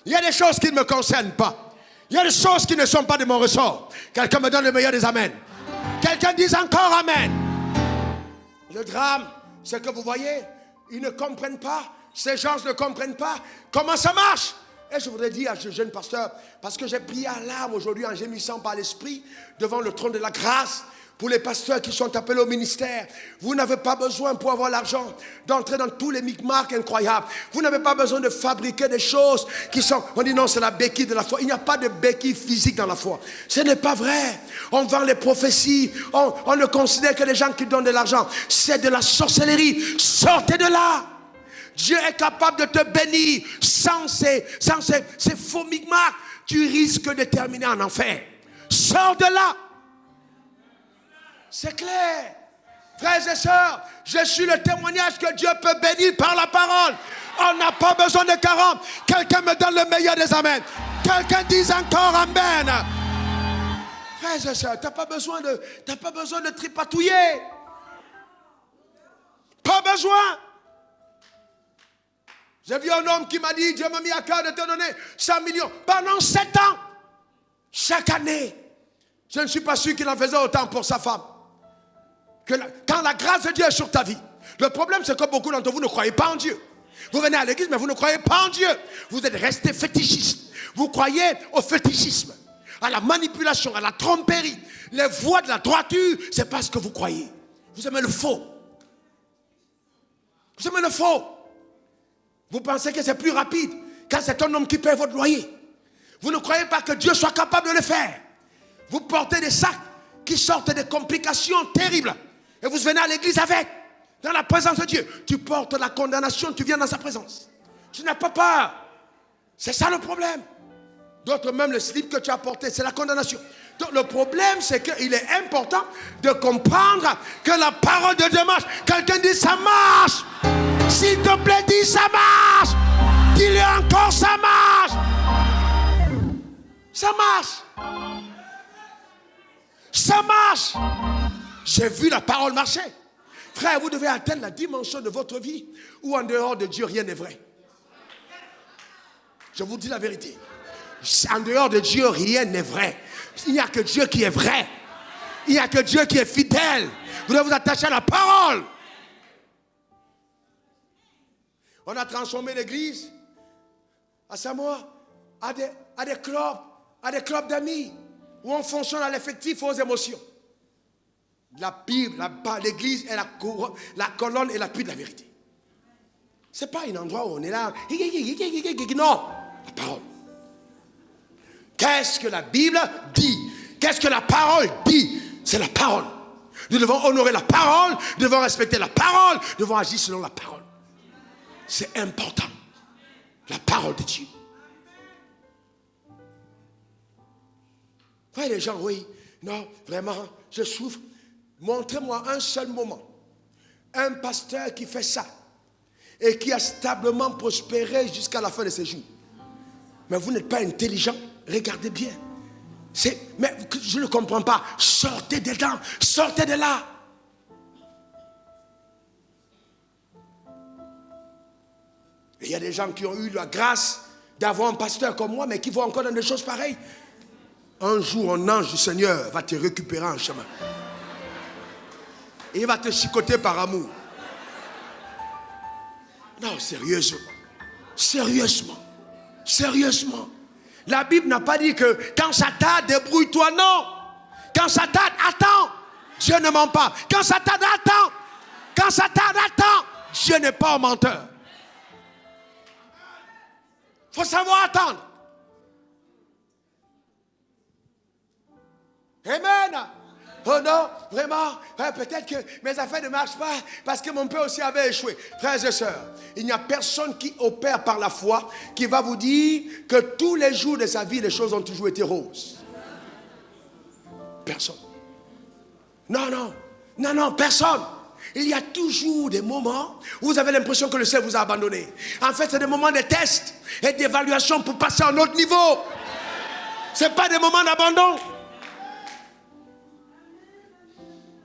Il y a des choses qui ne me concernent pas. Il y a des choses qui ne sont pas de mon ressort. Quelqu'un me donne le meilleur des amens. Quelqu'un dise encore amen. Le drame, c'est que vous voyez, ils ne comprennent pas. Ces gens ne comprennent pas comment ça marche. Et je voudrais dire à ce jeune pasteur, parce que j'ai prié à l'âme aujourd'hui en gémissant par l'esprit devant le trône de la grâce. Pour les pasteurs qui sont appelés au ministère, vous n'avez pas besoin pour avoir l'argent d'entrer dans tous les micmacs incroyables. Vous n'avez pas besoin de fabriquer des choses qui sont... On dit non, c'est la béquille de la foi. Il n'y a pas de béquille physique dans la foi. Ce n'est pas vrai. On vend les prophéties. On ne considère que les gens qui donnent de l'argent. C'est de la sorcellerie. Sortez de là. Dieu est capable de te bénir sans ces faux micmacs. Tu risques de terminer en enfer. Sors de là. C'est clair. Frères et sœurs, je suis le témoignage que Dieu peut bénir par la parole. On n'a pas besoin de 40. Quelqu'un me donne le meilleur des amens. Quelqu'un dise encore amen. Frères et sœurs, tu n'as pas besoin de tripatouiller. Pas besoin. J'ai vu un homme qui m'a dit, Dieu m'a mis à cœur de te donner 100 millions pendant 7 ans. Chaque année. Je ne suis pas sûr qu'il en faisait autant pour sa femme. Quand la grâce de Dieu est sur ta vie, le problème c'est que beaucoup d'entre vous ne croyez pas en Dieu. Vous venez à l'église mais vous ne croyez pas en Dieu. Vous êtes restés fétichistes. Vous croyez au fétichisme, à la manipulation, à la tromperie. Les voies de la droiture, c'est pas ce que vous croyez. Vous aimez le faux. Vous aimez le faux. Vous pensez que c'est plus rapide quand c'est un homme qui paie votre loyer. Vous ne croyez pas que Dieu soit capable de le faire. Vous portez des sacs qui sortent des complications terribles. Et vous venez à l'église avec, dans la présence de Dieu. Tu portes la condamnation, tu viens dans sa présence. Tu n'as pas peur. C'est ça le problème. D'autres même le slip que tu as porté, c'est la condamnation. Donc le problème c'est qu'il est important de comprendre que la parole de Dieu marche. Quelqu'un dit ça marche. S'il te plaît, dis ça marche. Dis-le encore, ça marche. Ça marche. Ça marche. J'ai vu la parole marcher. Frère, vous devez atteindre la dimension de votre vie où en dehors de Dieu, rien n'est vrai. Je vous dis la vérité. En dehors de Dieu, rien n'est vrai. Il n'y a que Dieu qui est vrai. Il n'y a que Dieu qui est fidèle. Vous devez vous attacher à la parole. On a transformé l'église à Samoa à des clubs d'amis où on fonctionne à l'effectif, aux émotions. La Bible, l'église est la colonne et l'appui de la vérité. Ce n'est pas un endroit où on est là. Non, la parole. Qu'est-ce que la Bible dit? Qu'est-ce que la parole dit? C'est la parole. Nous devons honorer la parole, nous devons respecter la parole, nous devons agir selon la parole. C'est important. La parole de Dieu. Vous voyez les gens, oui, non, vraiment, je souffre. Montrez-moi un seul moment. Un pasteur qui fait ça et qui a stablement prospéré jusqu'à la fin de ses jours. Mais vous n'êtes pas intelligent. Regardez bien. Mais je ne comprends pas. Sortez dedans. Sortez de là. Et il y a des gens qui ont eu la grâce d'avoir un pasteur comme moi, mais qui vont encore dans des choses pareilles. Un jour, un ange du Seigneur va te récupérer en chemin. Et il va te chicoter par amour. Non, sérieusement. Sérieusement. Sérieusement. La Bible n'a pas dit que quand ça tarde, débrouille-toi. Non. Quand ça tarde, attends. Dieu ne ment pas. Quand ça tarde, attends. Quand ça tarde, attends. Dieu n'est pas un menteur. Il faut savoir attendre. Amen. Oh non, vraiment, peut-être que mes affaires ne marchent pas parce que mon père aussi avait échoué. Frères et sœurs, il n'y a personne qui opère par la foi qui va vous dire que tous les jours de sa vie, les choses ont toujours été roses. Personne. Non, non, non, non, personne. Il y a toujours des moments où vous avez l'impression que le ciel vous a abandonné. En fait, c'est des moments de test et d'évaluation pour passer à un autre niveau. Ce n'est pas des moments d'abandon.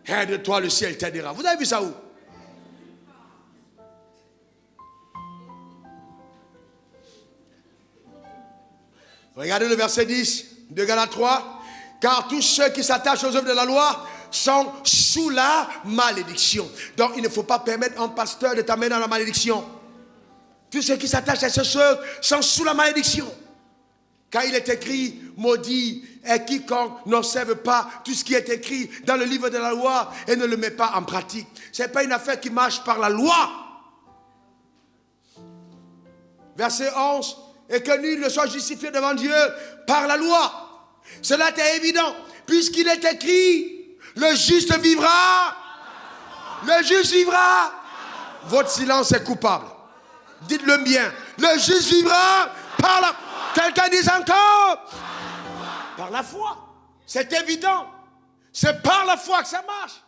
Aide-toi, le ciel t'aidera. Vous avez vu ça où? Regardez le verset 10 de Galates 3. Car tous ceux qui s'attachent aux œuvres de la loi sont sous la malédiction. Donc il ne faut pas permettre à un pasteur de t'amener dans la malédiction. Tous ceux qui s'attachent à ces choses sont sous la malédiction. Car il est écrit, maudit est quiconque n'observe pas tout ce qui est écrit dans le livre de la loi et ne le met pas en pratique. Ce n'est pas une affaire qui marche par la loi. Verset 11, et que nul ne soit justifié devant Dieu par la loi. Cela est évident, puisqu'il est écrit, le juste vivra. Le juste vivra. Votre silence est coupable. Dites-le bien. Le juste vivra par la... Quelqu'un dit encore? Par la foi. C'est évident. C'est par la foi que ça marche.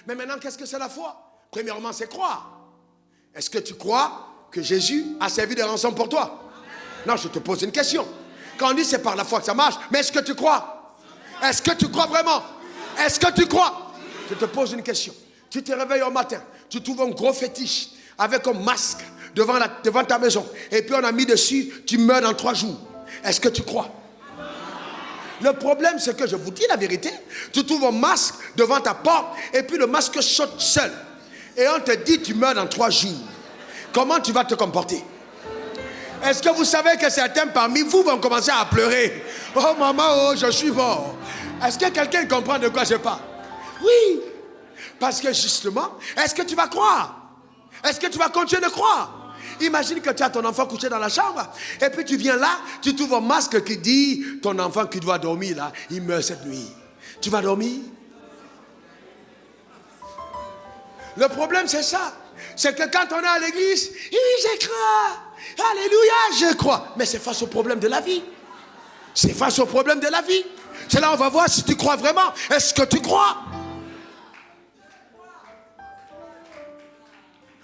Mais maintenant, qu'est-ce que c'est la foi? Premièrement, c'est croire. Est-ce que tu crois que Jésus a servi de rançon pour toi? Non, je te pose une question. Quand on dit c'est par la foi que ça marche, mais est-ce que tu crois? Est-ce que tu crois vraiment? Est-ce que tu crois? Je te pose une question. Tu te réveilles au matin, tu trouves un gros fétiche avec un masque devant ta maison. Et puis on a mis dessus, tu meurs dans 3 jours. Est-ce que tu crois? Le problème, c'est que je vous dis la vérité. Tu trouves un masque devant ta porte et puis le masque saute seul. Et on te dit, tu meurs dans 3 jours. Comment tu vas te comporter? Est-ce que vous savez que certains parmi vous vont commencer à pleurer? Oh maman, oh je suis mort. Est-ce que quelqu'un comprend de quoi je parle? Oui. Parce que justement, est-ce que tu vas croire? Est-ce que tu vas continuer de croire? Imagine que tu as ton enfant couché dans la chambre et puis tu viens là, tu trouves un masque qui dit ton enfant qui doit dormir là, il meurt cette nuit. Tu vas dormir? Le problème c'est ça. C'est que quand on est à l'église, je crois. Alléluia, je crois. Mais c'est face au problème de la vie. C'est face au problème de la vie. C'est là on va voir si tu crois vraiment. Est-ce que tu crois?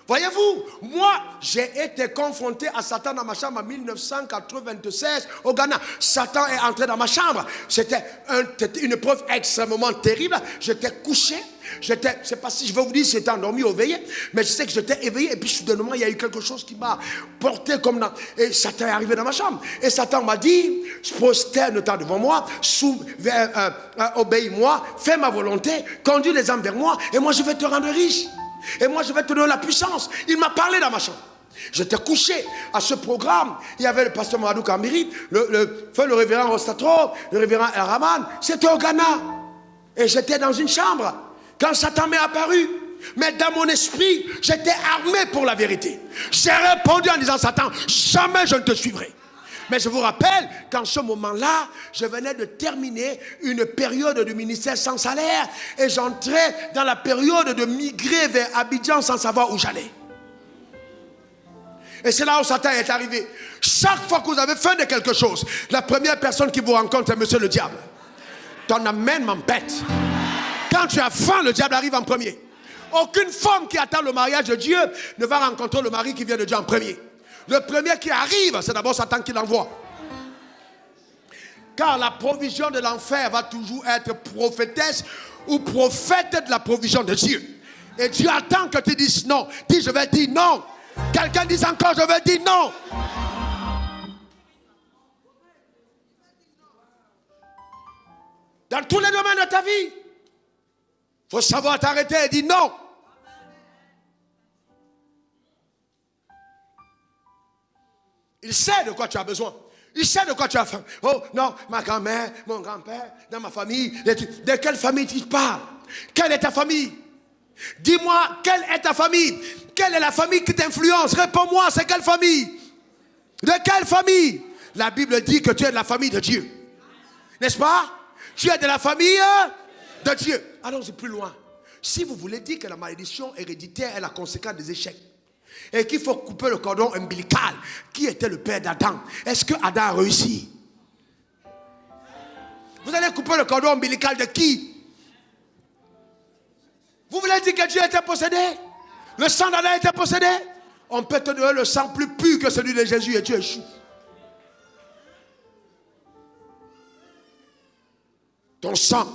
Voyez-vous, moi, j'ai été confronté à Satan dans ma chambre en 1996 au Ghana. Satan est entré dans ma chambre. C'était une épreuve extrêmement terrible. J'étais couché. Je ne sais pas si je vais vous dire si j'étais endormi ou éveillé, mais je sais que j'étais éveillé et puis soudainement il y a eu quelque chose qui m'a porté comme dans... Et Satan est arrivé dans ma chambre. Et Satan m'a dit, prosterne-toi devant moi, obéis-moi, fais ma volonté, conduis les âmes vers moi et moi je vais te rendre riche. Et moi je vais te donner la puissance. Il m'a parlé dans ma chambre. J'étais couché à ce programme. Il y avait le pasteur Maradou Kambiri, le révérend Rostatro, le révérend El Rahman. C'était au Ghana. Et j'étais dans une chambre. Quand Satan m'est apparu, mais dans mon esprit, j'étais armé pour la vérité. J'ai répondu en disant, Satan, jamais je ne te suivrai. Mais je vous rappelle qu'en ce moment-là, je venais de terminer une période de ministère sans salaire et j'entrais dans la période de migrer vers Abidjan sans savoir où j'allais. Et c'est là où Satan est arrivé. Chaque fois que vous avez faim de quelque chose, la première personne qui vous rencontre est monsieur le diable. Ton amène m'embête. Quand tu as faim, le diable arrive en premier. Aucune femme qui attend le mariage de Dieu ne va rencontrer le mari qui vient de Dieu en premier. Le premier qui arrive, c'est d'abord Satan qui l'envoie. Car la provision de l'enfer va toujours être prophétesse ou prophète de la provision de Dieu. Et Dieu attend que tu dises non. Dis, je vais dire non. Quelqu'un dit encore, je veux dire non. Dans tous les domaines de ta vie, il faut savoir t'arrêter et dire non. Il sait de quoi tu as besoin. Il sait de quoi tu as faim. Oh non, ma grand-mère, mon grand-père, dans ma famille. De quelle famille tu parles? Quelle est ta famille? Dis-moi, quelle est ta famille? Quelle est la famille qui t'influence? Réponds-moi, c'est quelle famille? De quelle famille? La Bible dit que tu es de la famille de Dieu. N'est-ce pas? Tu es de la famille de Dieu. Allons-y plus loin. Si vous voulez dire que la malédiction héréditaire est la conséquence des échecs, et qu'il faut couper le cordon ombilical, qui était le père d'Adam? Est-ce que Adam a réussi? Vous allez couper le cordon ombilical de qui? Vous voulez dire que Dieu était possédé? Le sang d'Adam était possédé? On peut te donner le sang plus pur que celui de Jésus et tu échoues. Ton sang,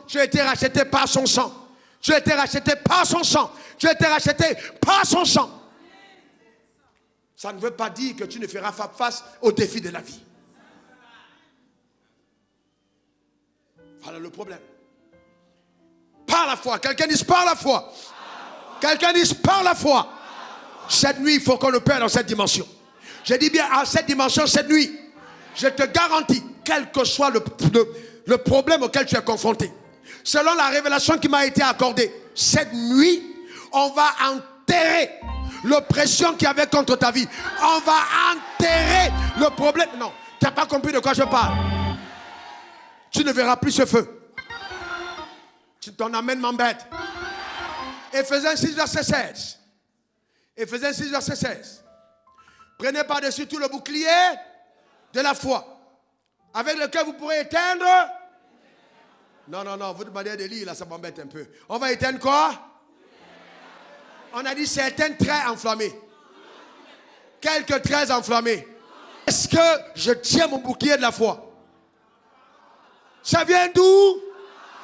tu as été racheté par son sang. Tu as été racheté par son sang. Tu as été racheté par son sang. Ça ne veut pas dire que tu ne feras pas face aux défis de la vie. Voilà le problème. Par la foi. Quelqu'un dise par la foi. Quelqu'un dise par la foi. Cette nuit, il faut qu'on le perde dans cette dimension. Je dis bien à cette dimension, cette nuit. Je te garantis, quel que soit le problème auquel tu es confronté, selon la révélation qui m'a été accordée, cette nuit, on va enterrer l'oppression qu'il y avait contre ta vie. On va enterrer le problème. Non, tu n'as pas compris de quoi je parle. Tu ne verras plus ce feu. Ton amène m'embête. Éphésiens 6, verset 16. Éphésiens 6, verset 16. Prenez par-dessus tout le bouclier de la foi, avec lequel vous pourrez éteindre. Non, vous demandez de lire, là, ça m'embête un peu. On va éteindre quoi? On a dit certains traits enflammés. Quelques traits enflammés. Est-ce que je tiens mon bouclier de la foi? Ça vient d'où?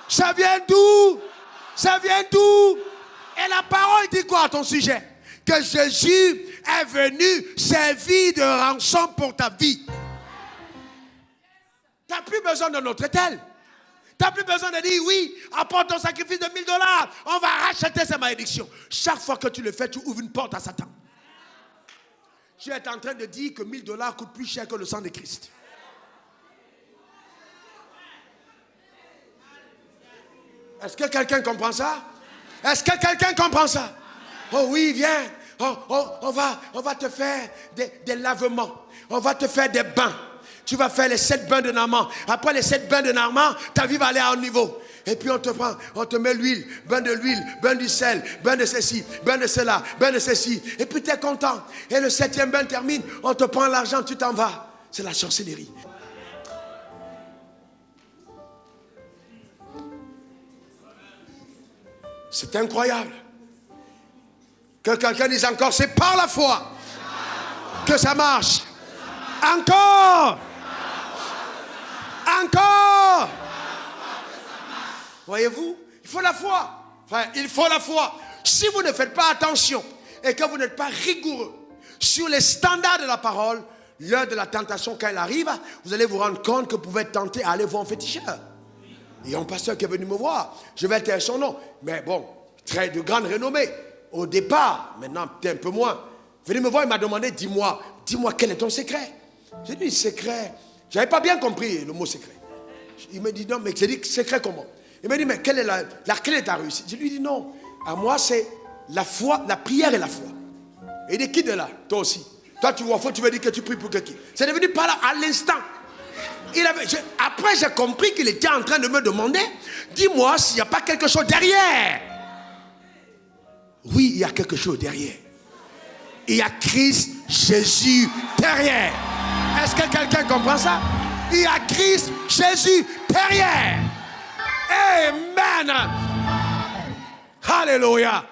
Ça vient d'où? Ça vient d'où? Et la parole dit quoi à ton sujet? Que Jésus est venu servir de rançon pour ta vie. Tu n'as plus besoin de notre tel. Tu n'as plus besoin de dire oui, apporte ton sacrifice de $1000. On va racheter ces malédictions. Chaque fois que tu le fais, tu ouvres une porte à Satan. Tu es en train de dire que $1000 coûte plus cher que le sang de Christ. Est-ce que quelqu'un comprend ça? Est-ce que quelqu'un comprend ça? Oh oui, viens. On va te faire des lavements. On va te faire des bains. Tu vas faire les 7 bains de Naaman. Après les 7 bains de Naaman, ta vie va aller à haut niveau. Et puis on te met l'huile, bain de l'huile, bain du sel, bain de ceci, bain de cela, bain de ceci. Et puis tu es content. Et le 7e bain termine, on te prend l'argent, tu t'en vas. C'est la sorcellerie. C'est incroyable. Que quelqu'un dise encore, c'est par la foi que ça marche. Encore. Encore. Voyez-vous, il faut la foi. Enfin, il faut la foi. Si vous ne faites pas attention et que vous n'êtes pas rigoureux sur les standards de la parole, l'heure de la tentation, quand elle arrive, vous allez vous rendre compte que vous pouvez être tenté à aller voir un féticheur. Il y a un pasteur qui est venu me voir. Je vais taire son nom. Mais bon, très de grande renommée. Au départ, maintenant peut-être un peu moins. Venu me voir, il m'a demandé, dis-moi quel est ton secret? J'ai dit, secret. Je n'avais pas bien compris le mot secret. Il me dit, non, mais j'ai dit, secret comment? Il m'a dit, mais quelle est la clé de ta réussite? Je lui ai dit, non, à moi c'est la foi, la prière et la foi. Et il dit, qui de là? Toi aussi. Toi tu vois, tu veux dire que tu pries pour qui? C'est devenu par là, à l'instant. Après j'ai compris qu'il était en train de me demander, dis-moi s'il n'y a pas quelque chose derrière. Oui, il y a quelque chose derrière. Il y a Christ Jésus derrière. Est-ce que quelqu'un comprend ça? Il y a Christ Jésus derrière. Amen. Alléluia.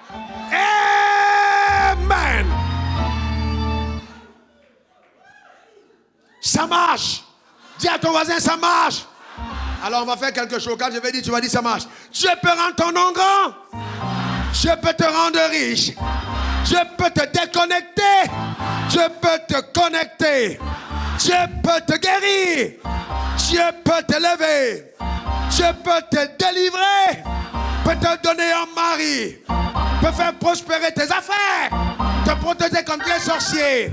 Amen. Ça marche. Dis à ton voisin, ça marche. Alors on va faire quelque chose. Quand je vais dire, tu vas dire, ça marche. Je peux rendre ton nom grand. Je peux te rendre riche. Dieu peut te déconnecter. Dieu peut te connecter. Dieu peut te guérir. Dieu peut te lever. Dieu peut te délivrer. Peut te donner un mari. Peut faire prospérer tes affaires. Te protéger contre les sorciers.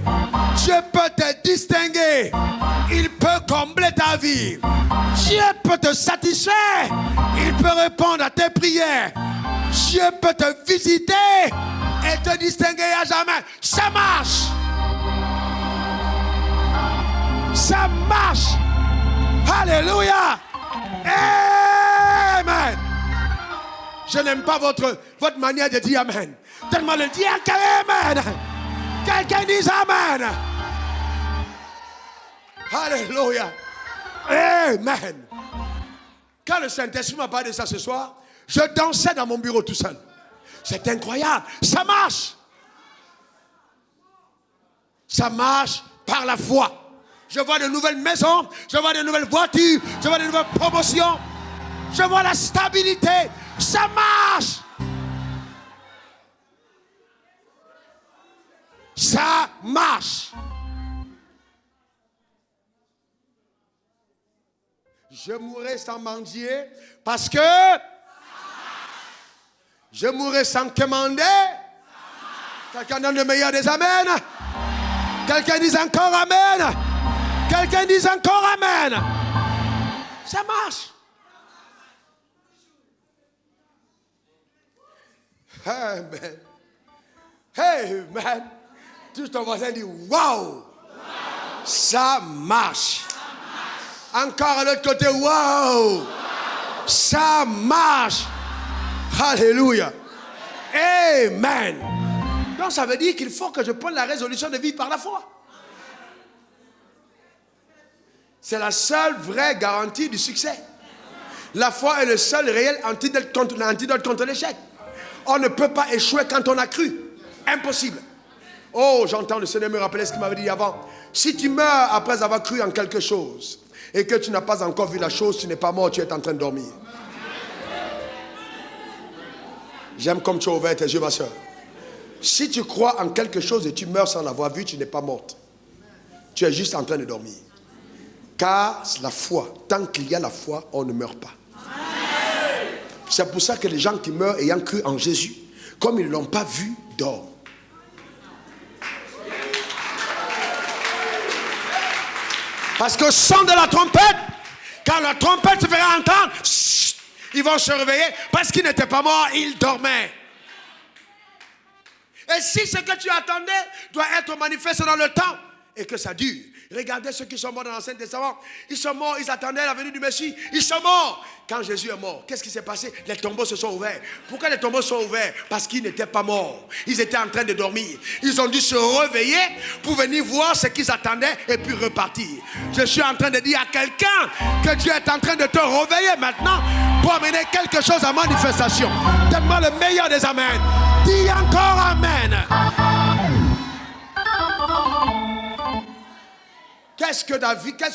Dieu peut te distinguer. Il peut combler ta vie. Dieu peut te satisfaire. Il peut répondre à tes prières. Dieu peut te visiter et te distinguer à jamais. Ça marche. Ça marche. Alléluia. Amen. Je n'aime pas votre manière de dire Amen. Tellement le dire Amen. Quelqu'un dit Amen. Alléluia. Amen. Quand le Saint-Esprit m'a parlé de ça ce soir, je dansais dans mon bureau tout seul. C'est incroyable. Ça marche. Ça marche par la foi. Je vois de nouvelles maisons, je vois de nouvelles voitures, je vois de nouvelles promotions. Je vois la stabilité. Ça marche. Ça marche. Je mourrai sans mendier parce que je mourrai sans commander. Quelqu'un donne le meilleur des amens. Quelqu'un dit encore amen. Quelqu'un dit encore amen. Ça marche. Amen. Amen. Tout ton voisin dit waouh. Ça marche. Encore à l'autre côté, waouh. Ça marche. Alléluia. Amen. Donc ça veut dire qu'il faut que je prenne la résolution de vivre par la foi. C'est la seule vraie garantie du succès. La foi est le seul réel antidote contre l'échec. On ne peut pas échouer quand on a cru. Impossible. Oh, j'entends le Seigneur me rappeler ce qu'il m'avait dit avant. Si tu meurs après avoir cru en quelque chose et que tu n'as pas encore vu la chose, tu n'es pas mort, tu es en train de dormir. J'aime comme tu as ouvert tes yeux, ma soeur. Si tu crois en quelque chose et tu meurs sans l'avoir vu, tu n'es pas morte. Tu es juste en train de dormir. Car la foi, tant qu'il y a la foi, on ne meurt pas. C'est pour ça que les gens qui meurent ayant cru en Jésus, comme ils ne l'ont pas vu, dorment. Parce que son de la trompette, quand la trompette se fera entendre, ils vont se réveiller parce qu'ils n'étaient pas morts, ils dormaient. Et si ce que tu attendais doit être manifesté dans le temps et que ça dure, regardez ceux qui sont morts dans l'Ancien Testament. Ils sont morts, ils attendaient la venue du Messie. Ils sont morts. Quand Jésus est mort, qu'est-ce qui s'est passé? Les tombeaux se sont ouverts. Pourquoi les tombeaux sont ouverts? Parce qu'ils n'étaient pas morts. Ils étaient en train de dormir. Ils ont dû se réveiller pour venir voir ce qu'ils attendaient et puis repartir. Je suis en train de dire à quelqu'un que Dieu est en train de te réveiller maintenant pour amener quelque chose en manifestation. Donne-moi le meilleur des amens. Dis encore amen. Qu'est-ce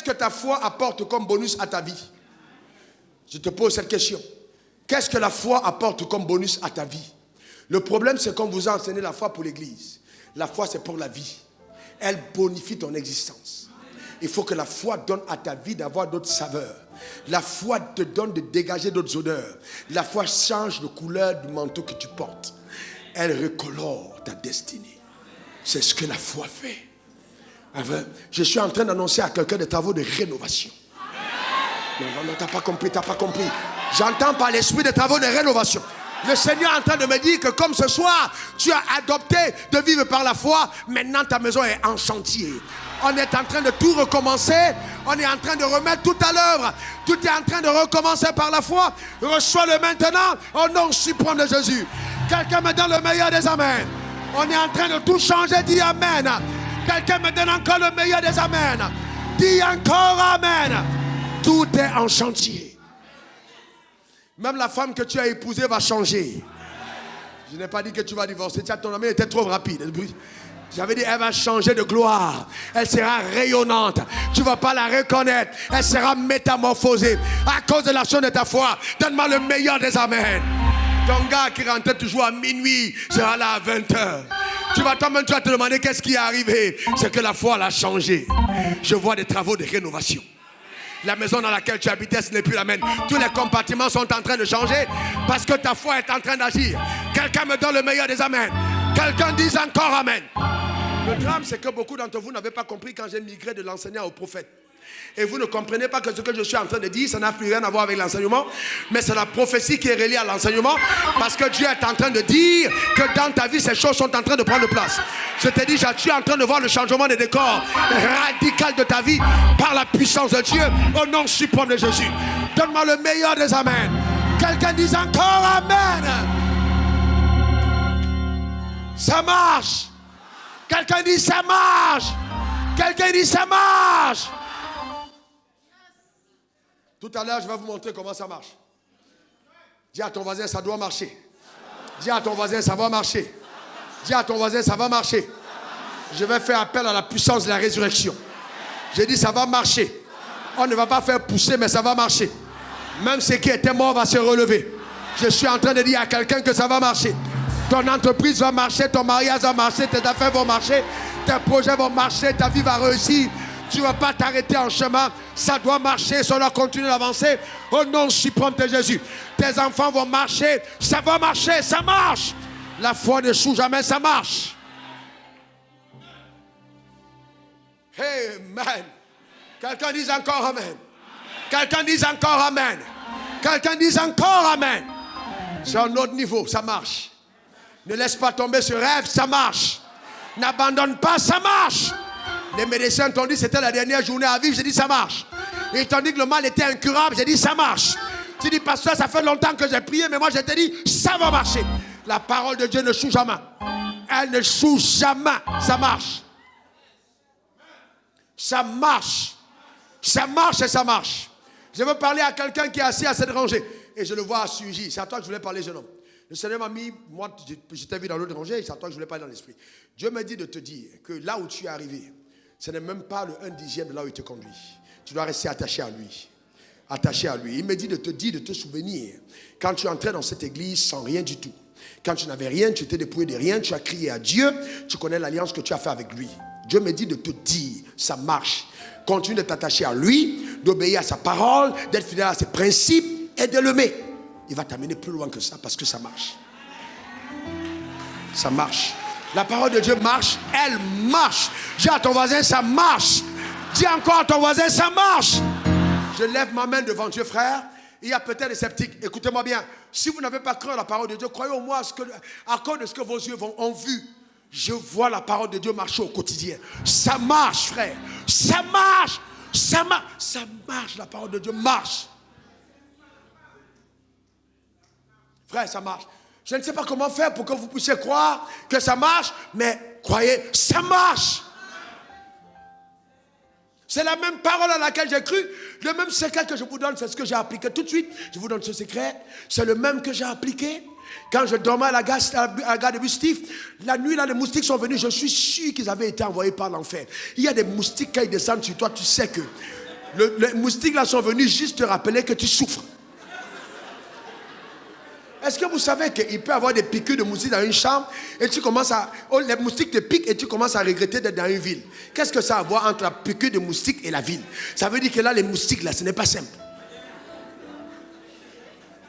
que ta foi apporte comme bonus à ta vie? Je te pose cette question. Qu'est-ce que la foi apporte comme bonus à ta vie? Le problème, c'est qu'on vous a enseigné la foi pour l'église. La foi, c'est pour la vie. Elle bonifie ton existence. Il faut que la foi donne à ta vie d'avoir d'autres saveurs. La foi te donne de dégager d'autres odeurs. La foi change de couleur du manteau que tu portes. Elle recolore ta destinée. C'est ce que la foi fait. Je suis en train d'annoncer à quelqu'un des travaux de rénovation. Non, t'as pas compris. J'entends par l'esprit des travaux de rénovation. Le Seigneur est en train de me dire que comme ce soir, tu as adopté de vivre par la foi, maintenant ta maison est en chantier. On est en train de tout recommencer. On est en train de remettre tout à l'œuvre. Tout est en train de recommencer par la foi. Reçois-le maintenant au nom suprême de Jésus. Quelqu'un me donne le meilleur des amens. On est en train de tout changer. Dis amen. Quelqu'un me donne encore le meilleur des amens. Dis encore amen. Tout est en chantier. Même la femme que tu as épousée va changer. Je n'ai pas dit que tu vas divorcer. Tiens, ton ami était trop rapide. J'avais dit, elle va changer de gloire. Elle sera rayonnante. Tu ne vas pas la reconnaître. Elle sera métamorphosée. À cause de l'action de ta foi, donne-moi le meilleur des amens. Ton gars qui rentrait toujours à minuit sera là à 20h. Tu vas te demander qu'est-ce qui est arrivé. C'est que la foi l'a changé. Je vois des travaux de rénovation. La maison dans laquelle tu habitais, ce n'est plus la même. Tous les compartiments sont en train de changer parce que ta foi est en train d'agir. Quelqu'un me donne le meilleur des amens. Quelqu'un dise encore amen. Le drame, c'est que beaucoup d'entre vous n'avez pas compris quand j'ai migré de l'enseignant au prophète. Et vous ne comprenez pas que ce que je suis en train de dire, ça n'a plus rien à voir avec l'enseignement, mais c'est la prophétie qui est reliée à l'enseignement, parce que Dieu est en train de dire que dans ta vie, ces choses sont en train de prendre place. Je te dis, tu es en train de voir le changement des décors radical de ta vie par la puissance de Dieu, au nom suprême de Jésus. Donne-moi le meilleur des amens. Quelqu'un dise encore amen. Ça marche. Quelqu'un dit ça marche. Quelqu'un dit ça marche. Tout à l'heure, je vais vous montrer comment ça marche. Dis à ton voisin, ça doit marcher. Dis à ton voisin, ça va marcher. Dis à ton voisin, ça va marcher. Je vais faire appel à la puissance de la résurrection. J'ai dit, ça va marcher. On ne va pas faire pousser, mais ça va marcher. Même ce qui était mort va se relever. Je suis en train de dire à quelqu'un que ça va marcher. Ton entreprise va marcher, ton mariage va marcher, tes affaires vont marcher, tes projets vont marcher, ta vie va réussir. Tu ne vas pas t'arrêter en chemin. Ça doit marcher, ça doit continuer d'avancer. Au nom suprême de Jésus. Tes enfants vont marcher. Ça va marcher, ça marche. La foi n'échoue jamais, ça marche. Amen. Quelqu'un dise encore amen. Quelqu'un dise encore amen. Quelqu'un dise encore amen. C'est un autre niveau, ça marche. Ne laisse pas tomber ce rêve, ça marche. N'abandonne pas, ça marche. Les médecins t'ont dit que c'était la dernière journée à vivre. J'ai dit ça marche. Ils t'ont dit que le mal était incurable. J'ai dit ça marche. Tu dis pasteur, ça fait longtemps que j'ai prié, mais moi je te dis ça va marcher. La parole de Dieu ne choue jamais. Elle ne choue jamais. Ça marche. Ça marche. Ça marche et ça marche. Je veux parler à quelqu'un qui est assis à cette rangée. Et je le vois assujetti. C'est à toi que je voulais parler, jeune homme. Le Seigneur m'a mis, moi je t'ai vu dans l'autre rangée, c'est à toi que je voulais parler dans l'esprit. Dieu m'a dit de te dire que là où tu es arrivé, ce n'est même pas le 1/10 de là où il te conduit. Tu dois rester attaché à lui. Attaché à lui. Il me dit de te dire, de te souvenir. Quand tu entrais dans cette église sans rien du tout. Quand tu n'avais rien, tu étais dépouillé de rien, tu as crié à Dieu. Tu connais l'alliance que tu as fait avec lui. Dieu me dit de te dire, ça marche. Continue de t'attacher à lui, d'obéir à sa parole, d'être fidèle à ses principes et de l'aimer. Il va t'amener plus loin que ça parce que ça marche. Ça marche. La parole de Dieu marche, elle marche. Dis à ton voisin, ça marche. Dis encore à ton voisin, ça marche. Je lève ma main devant Dieu, frère. Il y a peut-être des sceptiques. Écoutez-moi bien. Si vous n'avez pas cru à la parole de Dieu, croyez au moins à cause de ce que vos yeux ont vu. Je vois la parole de Dieu marcher au quotidien. Ça marche, frère. Ça marche. Ça marche. Ça marche. La parole de Dieu marche. Frère, ça marche. Je ne sais pas comment faire pour que vous puissiez croire que ça marche, mais croyez, ça marche. C'est la même parole à laquelle j'ai cru. Le même secret que je vous donne, c'est ce que j'ai appliqué tout de suite. Je vous donne ce secret. C'est le même que j'ai appliqué. Quand je dormais à la gare de Bustif, la nuit, là, les moustiques sont venus. Je suis sûr qu'ils avaient été envoyés par l'enfer. Il y a des moustiques, quand ils descendent sur toi, tu sais que les moustiques là sont venus juste te rappeler que tu souffres. Est-ce que vous savez qu'il peut y avoir des piqûres de moustiques dans une chambre et tu commences à... les moustiques te piquent et tu commences à regretter d'être dans une ville. Qu'est-ce que ça a à voir entre la piqûre de moustiques et la ville? Ça veut dire que là, les moustiques, là, ce n'est pas simple.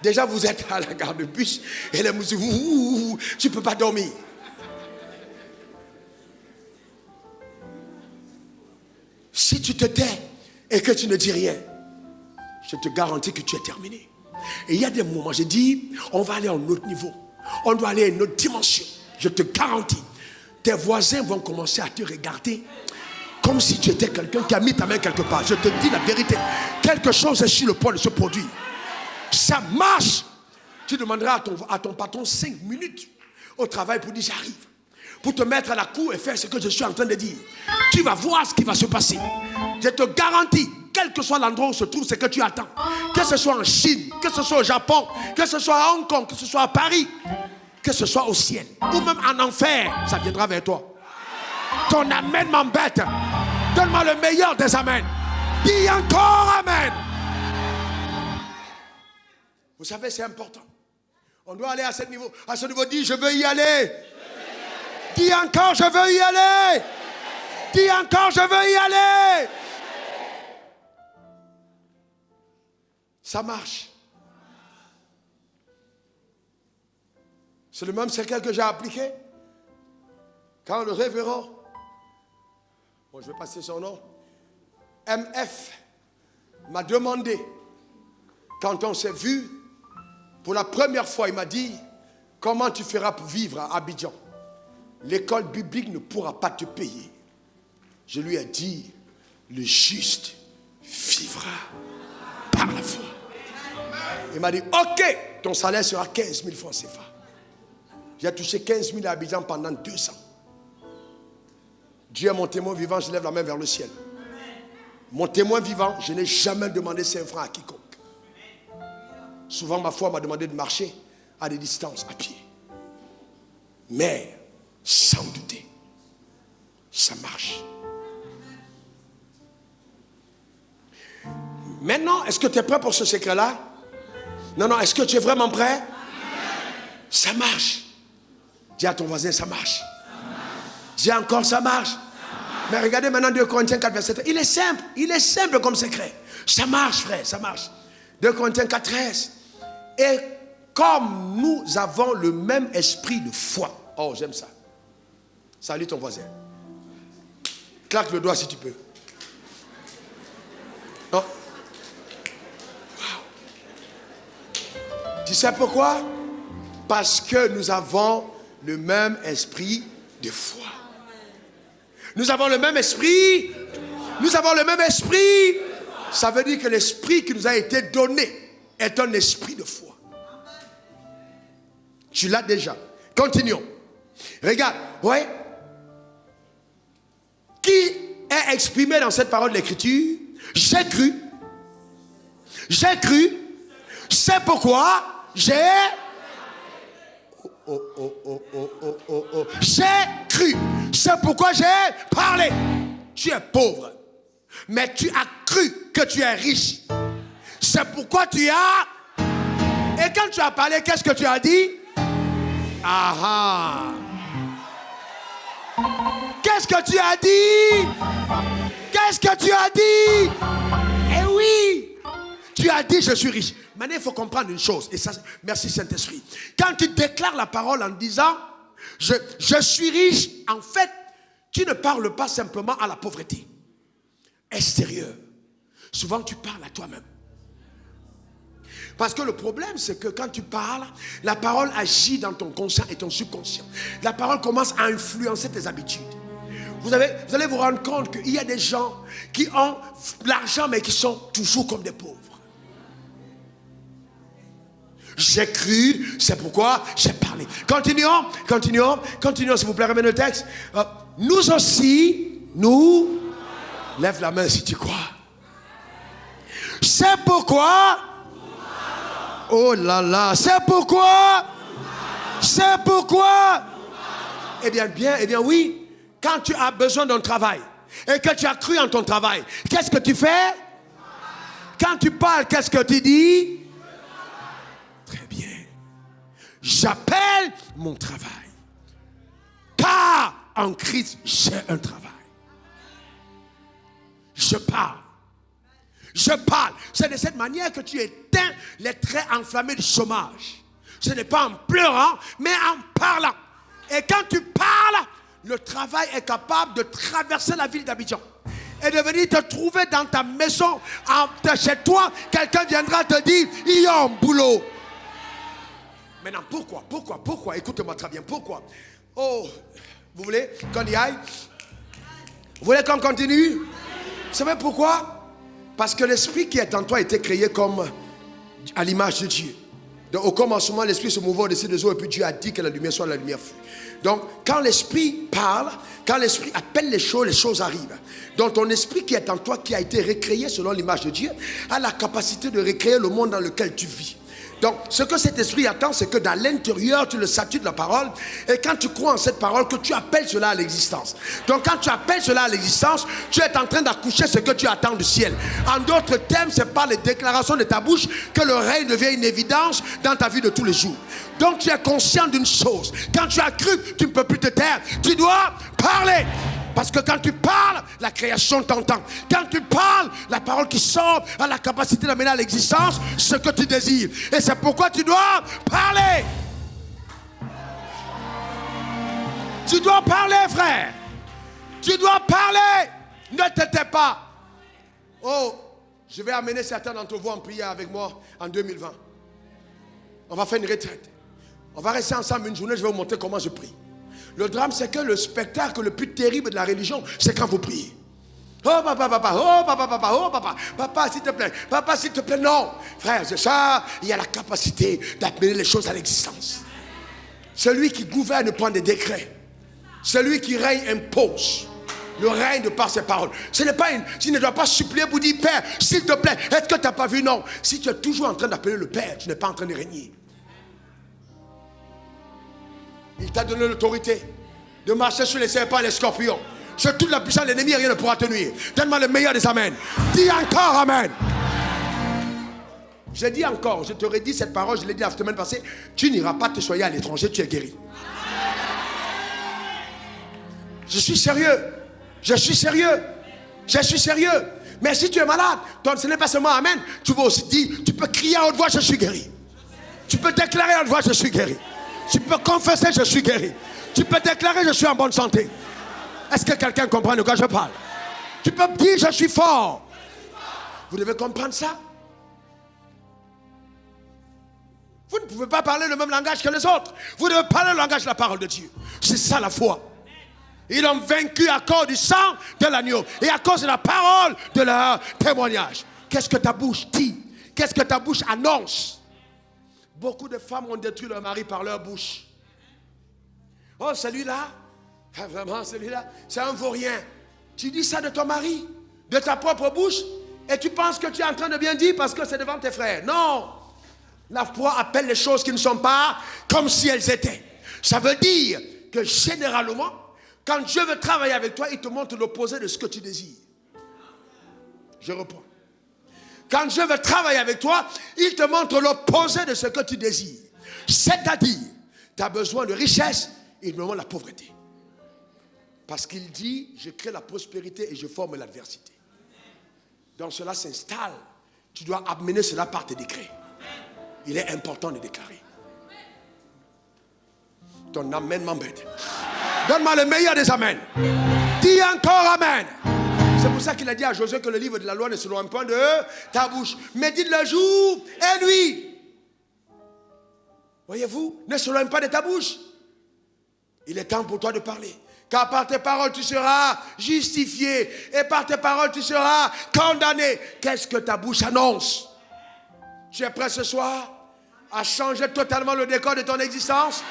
Déjà, vous êtes à la gare de bus et les moustiques, tu ne peux pas dormir. Si tu te tais et que tu ne dis rien, je te garantis que tu es terminé. Et il y a des moments, j'ai dit, on va aller à un autre niveau. On doit aller à une autre dimension. Je te garantis. Tes voisins vont commencer à te regarder comme si tu étais quelqu'un qui a mis ta main quelque part. Je te dis la vérité. Quelque chose est sur le point de se produire. Ça marche. Tu demanderas à ton patron 5 minutes au travail pour dire j'arrive. Pour te mettre à la cour et faire ce que je suis en train de dire. Tu vas voir ce qui va se passer. Je te garantis. Quel que soit l'endroit où se trouve ce que tu attends, que ce soit en Chine, que ce soit au Japon, que ce soit à Hong Kong, que ce soit à Paris, que ce soit au ciel, ou même en enfer, ça viendra vers toi. Ton amen m'embête. Donne-moi le meilleur des amens. Dis encore amen. Vous savez, c'est important. On doit aller à ce niveau. À ce niveau, dis je veux y aller. Dis encore, je veux y aller. Dis encore, je veux y aller. Ça marche. C'est le même secret que j'ai appliqué. Quand le révérend, bon, je vais passer son nom, MF m'a demandé, quand on s'est vu, pour la première fois, il m'a dit, comment tu feras pour vivre à Abidjan? L'école biblique ne pourra pas te payer. Je lui ai dit, le juste vivra par la foi. Il m'a dit, ok, ton salaire sera 15 000 francs CFA. J'ai touché 15 000 à Abidjan pendant 2 ans. Dieu est mon témoin vivant, je lève la main vers le ciel. Mon témoin vivant, je n'ai jamais demandé 5 francs à quiconque. Souvent, ma foi m'a demandé de marcher à des distances, à pied. Mais, sans douter, ça marche. Maintenant, est-ce que tu es prêt pour ce secret-là? Non, est-ce que tu es vraiment prêt? Ça marche. Dis à ton voisin, ça marche. Dis encore, ça marche. Mais regardez maintenant 2 Corinthiens 4, verset 13. Il est simple comme secret. Ça marche, frère, ça marche. 2 Corinthiens 4, 13. Et comme nous avons le même esprit de foi. Oh, j'aime ça. Salut ton voisin. Claque le doigt si tu peux. Non. Tu sais pourquoi? Parce que nous avons le même esprit de foi. Nous avons le même esprit. Nous avons le même esprit. Ça veut dire que l'esprit qui nous a été donné est un esprit de foi. Tu l'as déjà. Continuons. Regarde, ouais. Qui est exprimé dans cette parole de l'Écriture? J'ai cru. J'ai cru. C'est pourquoi j'ai... J'ai cru. C'est pourquoi j'ai parlé. Tu es pauvre. Mais tu as cru que tu es riche. C'est pourquoi tu as... Et quand tu as parlé, qu'est-ce que tu as dit? Ah ah. Qu'est-ce que tu as dit? Qu'est-ce que tu as dit? Eh oui. Tu as dit je suis riche. Maintenant, il faut comprendre une chose. Et ça, merci Saint-Esprit. Quand tu déclares la parole en disant je suis riche, en fait, tu ne parles pas simplement à la pauvreté extérieure. Souvent, tu parles à toi-même. Parce que le problème, c'est que quand tu parles, la parole agit dans ton conscient et ton subconscient. La parole commence à influencer tes habitudes. Vous allez vous rendre compte qu'il y a des gens qui ont l'argent, mais qui sont toujours comme des pauvres. J'ai cru, c'est pourquoi j'ai parlé. Continuons, s'il vous plaît, revenez le texte. Nous aussi, nous, lève la main si tu crois. C'est pourquoi, oh là là, c'est pourquoi, eh bien oui, quand tu as besoin d'un travail et que tu as cru en ton travail, qu'est-ce que tu fais? Quand tu parles, qu'est-ce que tu dis? Très bien. J'appelle mon travail. Car en Christ, j'ai un travail. Je parle. C'est de cette manière que tu éteins les traits enflammés du chômage. Ce n'est pas en pleurant, mais en parlant. Et quand tu parles, le travail est capable de traverser la ville d'Abidjan et de venir te trouver dans ta maison, chez toi. Quelqu'un viendra te dire, il y a un boulot. Maintenant, pourquoi? Écoutez-moi très bien, pourquoi? Oh, vous voulez qu'on y aille? Vous voulez qu'on continue? Vous savez pourquoi? Parce que l'esprit qui est en toi a été créé comme à l'image de Dieu. Donc, au commencement, l'esprit se mouvait au-dessus des eaux et puis Dieu a dit que la lumière soit, la lumière fut. Donc, quand l'esprit parle, quand l'esprit appelle les choses arrivent. Donc, ton esprit qui est en toi, qui a été recréé selon l'image de Dieu, a la capacité de recréer le monde dans lequel tu vis. Donc, ce que cet esprit attend, c'est que dans l'intérieur, tu le satures de la parole. Et quand tu crois en cette parole, que tu appelles cela à l'existence. Donc, quand tu appelles cela à l'existence, tu es en train d'accoucher ce que tu attends du ciel. En d'autres termes, c'est par les déclarations de ta bouche que le règne devient une évidence dans ta vie de tous les jours. Donc, tu es conscient d'une chose. Quand tu as cru, tu ne peux plus te taire. Tu dois parler. Parce que quand tu parles, la création t'entend. Quand tu parles, la parole qui sort a la capacité d'amener à l'existence ce que tu désires. Et c'est pourquoi tu dois parler. Tu dois parler, frère. Tu dois parler. Ne te tais pas. Oh, je vais amener certains d'entre vous en prière avec moi en 2020. On va faire une retraite. On va rester ensemble une journée, je vais vous montrer comment je prie. Le drame, c'est que le spectacle le plus terrible de la religion, c'est quand vous priez. Oh papa, papa, oh papa, papa, oh papa, papa s'il te plaît, non. Frère, c'est ça, il y a la capacité d'amener les choses à l'existence. Celui qui gouverne prend des décrets. Celui qui règne impose. Le règne de par ses paroles. Tu ne dois pas supplier pour dire, Père, s'il te plaît, est-ce que tu n'as pas vu? Non. Si tu es toujours en train d'appeler le Père, tu n'es pas en train de régner. Il t'a donné l'autorité de marcher sur les serpents et les scorpions. Sur toute la puissance de l'ennemi, rien ne pourra te nuire. Donne-moi le meilleur des amens. Dis encore amen. J'ai dit encore, je t'aurais dit cette parole, je l'ai dit la semaine passée. Tu n'iras pas te soigner à l'étranger, tu es guéri. Je suis sérieux. Je suis sérieux. Je suis sérieux. Mais si tu es malade, ce n'est pas seulement amen. Tu vas aussi dire, tu peux crier à haute voix, je suis guéri. Tu peux déclarer à haute voix, je suis guéri. Tu peux confesser, je suis guéri. Tu peux déclarer, je suis en bonne santé. Est-ce que quelqu'un comprend de quoi je parle? Tu peux dire, je suis fort. Vous devez comprendre ça. Vous ne pouvez pas parler le même langage que les autres. Vous devez parler le langage de la parole de Dieu. C'est ça la foi. Ils ont vaincu à cause du sang de l'agneau et à cause de la parole de leur témoignage. Qu'est-ce que ta bouche dit? Qu'est-ce que ta bouche annonce? Beaucoup de femmes ont détruit leur mari par leur bouche. Oh, celui-là, vraiment, celui-là, c'est un vaurien. Tu dis ça de ton mari, de ta propre bouche, et tu penses que tu es en train de bien dire parce que c'est devant tes frères. Non. La foi appelle les choses qui ne sont pas comme si elles étaient. Ça veut dire que généralement, quand Dieu veut travailler avec toi, il te montre l'opposé de ce que tu désires. Je reprends. Quand Dieu veut travailler avec toi, il te montre l'opposé de ce que tu désires. C'est-à-dire, tu as besoin de richesse, il me montre la pauvreté. Parce qu'il dit, je crée la prospérité et je forme l'adversité. Donc cela s'installe. Tu dois amener cela par tes décrets. Il est important de déclarer. Ton amen m'embête. Donne-moi le meilleur des amens. Dis encore amen. C'est pour ça qu'il a dit à Josué que le livre de la loi ne s'éloigne point de ta bouche. Mais dites le jour et nuit. Voyez-vous, ne s'éloigne pas de ta bouche. Il est temps pour toi de parler. Car par tes paroles tu seras justifié. Et par tes paroles tu seras condamné. Qu'est-ce que ta bouche annonce? Tu es prêt ce soir à changer totalement le décor de ton existence?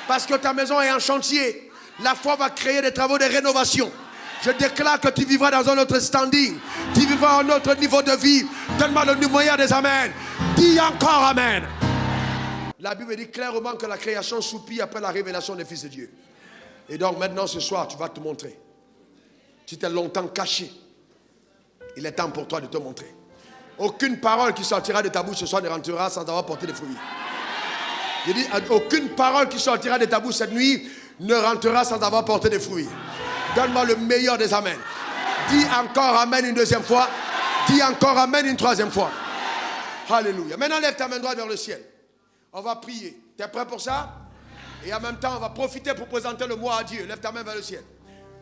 Parce que ta maison est en chantier. La foi va créer des travaux de rénovation. Je déclare que tu vivras dans un autre standing. Tu vivras à un autre niveau de vie. Donne-moi le moyen des amens. Dis encore amen. La Bible dit clairement que la création soupire après la révélation des fils de Dieu. Et donc maintenant ce soir, tu vas te montrer. Tu t'es longtemps caché. Il est temps pour toi de te montrer. Aucune parole qui sortira de ta bouche ce soir ne rentrera sans avoir porté des fruits. Je dis, aucune parole qui sortira de ta bouche cette nuit ne rentrera sans avoir porté des fruits. Donne-moi le meilleur des amens. Dis encore amen une deuxième fois. Dis encore amen une troisième fois. Alléluia. Maintenant, lève ta main droite vers le ciel. On va prier. Tu es prêt pour ça? Et en même temps, on va profiter pour présenter le mot à Dieu. Lève ta main vers le ciel.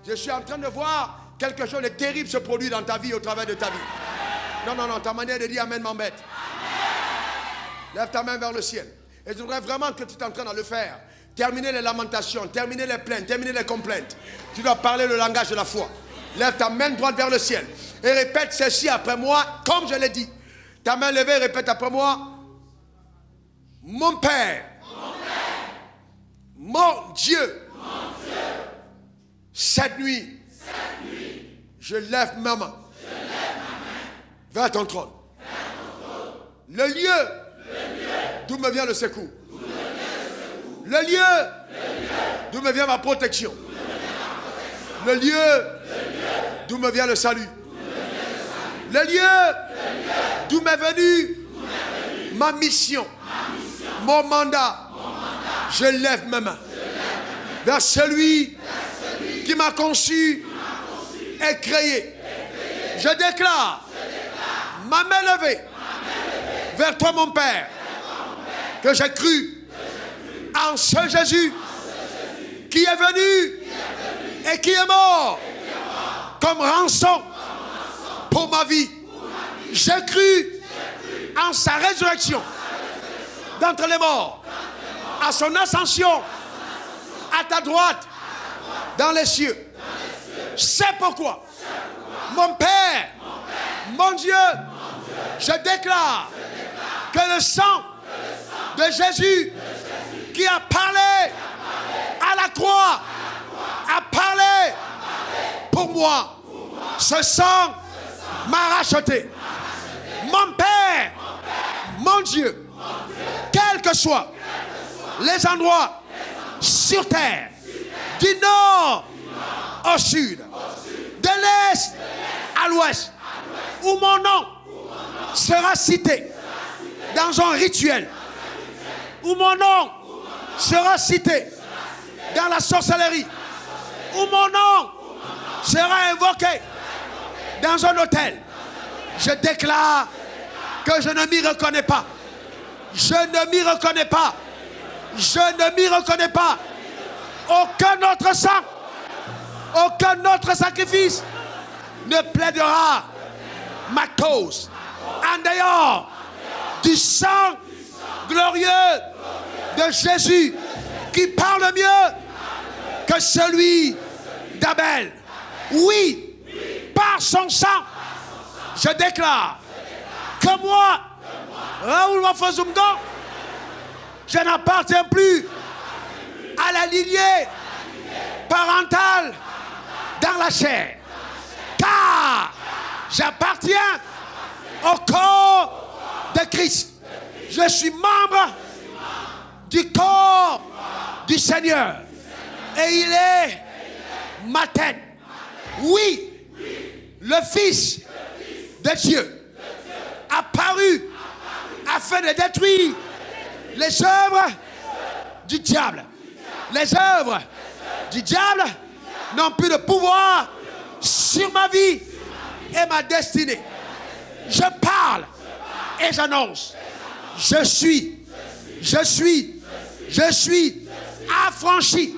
Je suis en train de voir quelque chose de terrible se produire dans ta vie, au travers de ta vie. Non, ta manière de dire amen m'embête. Lève ta main vers le ciel. Et je voudrais vraiment que tu t'entraînes à le faire. Terminer les lamentations, terminer les plaintes, terminer les complaintes. Tu dois parler le langage de la foi. Lève ta main droite vers le ciel. Et répète ceci après moi, comme je l'ai dit. Ta main levée, répète après moi. Mon Père, mon Dieu, cette nuit, je lève ma main vers ton trône. Le lieu d'où me vient le secours. Le lieu d'où me vient ma protection. Le lieu d'où me vient le salut. Le lieu d'où m'est venue ma mission, mon mandat. Je lève mes mains vers celui qui m'a conçu et créé. Je déclare ma main levée vers toi, mon Père, que j'ai cru en ce Jésus qui est venu et qui est mort comme rançon pour ma vie. J'ai cru en sa résurrection d'entre les morts, à son ascension à ta droite dans les cieux. C'est pourquoi, mon Père, mon Dieu, je déclare que le sang de Jésus qui a parlé à la croix a parlé pour moi. Ce sang m'a racheté. Mon Père, mon Dieu, quels que soient les endroits sur terre, du nord au sud, de l'est à l'ouest, où mon nom sera cité dans un rituel, où mon nom sera cité dans la sorcellerie, où mon nom sera invoqué dans un hôtel, je déclare que je ne m'y reconnais pas. Je ne m'y reconnais pas. Je ne m'y reconnais pas. Aucun autre sang, aucun autre sacrifice ne plaidera ma cause en dehors du sang glorieux de Jésus qui parle mieux que celui d'Abel. Oui, par son sang, je déclare que moi, Raoul Wafazumdo, je n'appartiens plus à la lignée parentale dans la chair, car j'appartiens au corps de Christ. Je suis membre du corps du Seigneur et il est ma tête. Oui, le Fils de Dieu a paru afin de détruire les œuvres du diable. Les œuvres du diable n'ont plus de pouvoir sur ma vie et ma destinée. Je parle et j'annonce. Je suis affranchi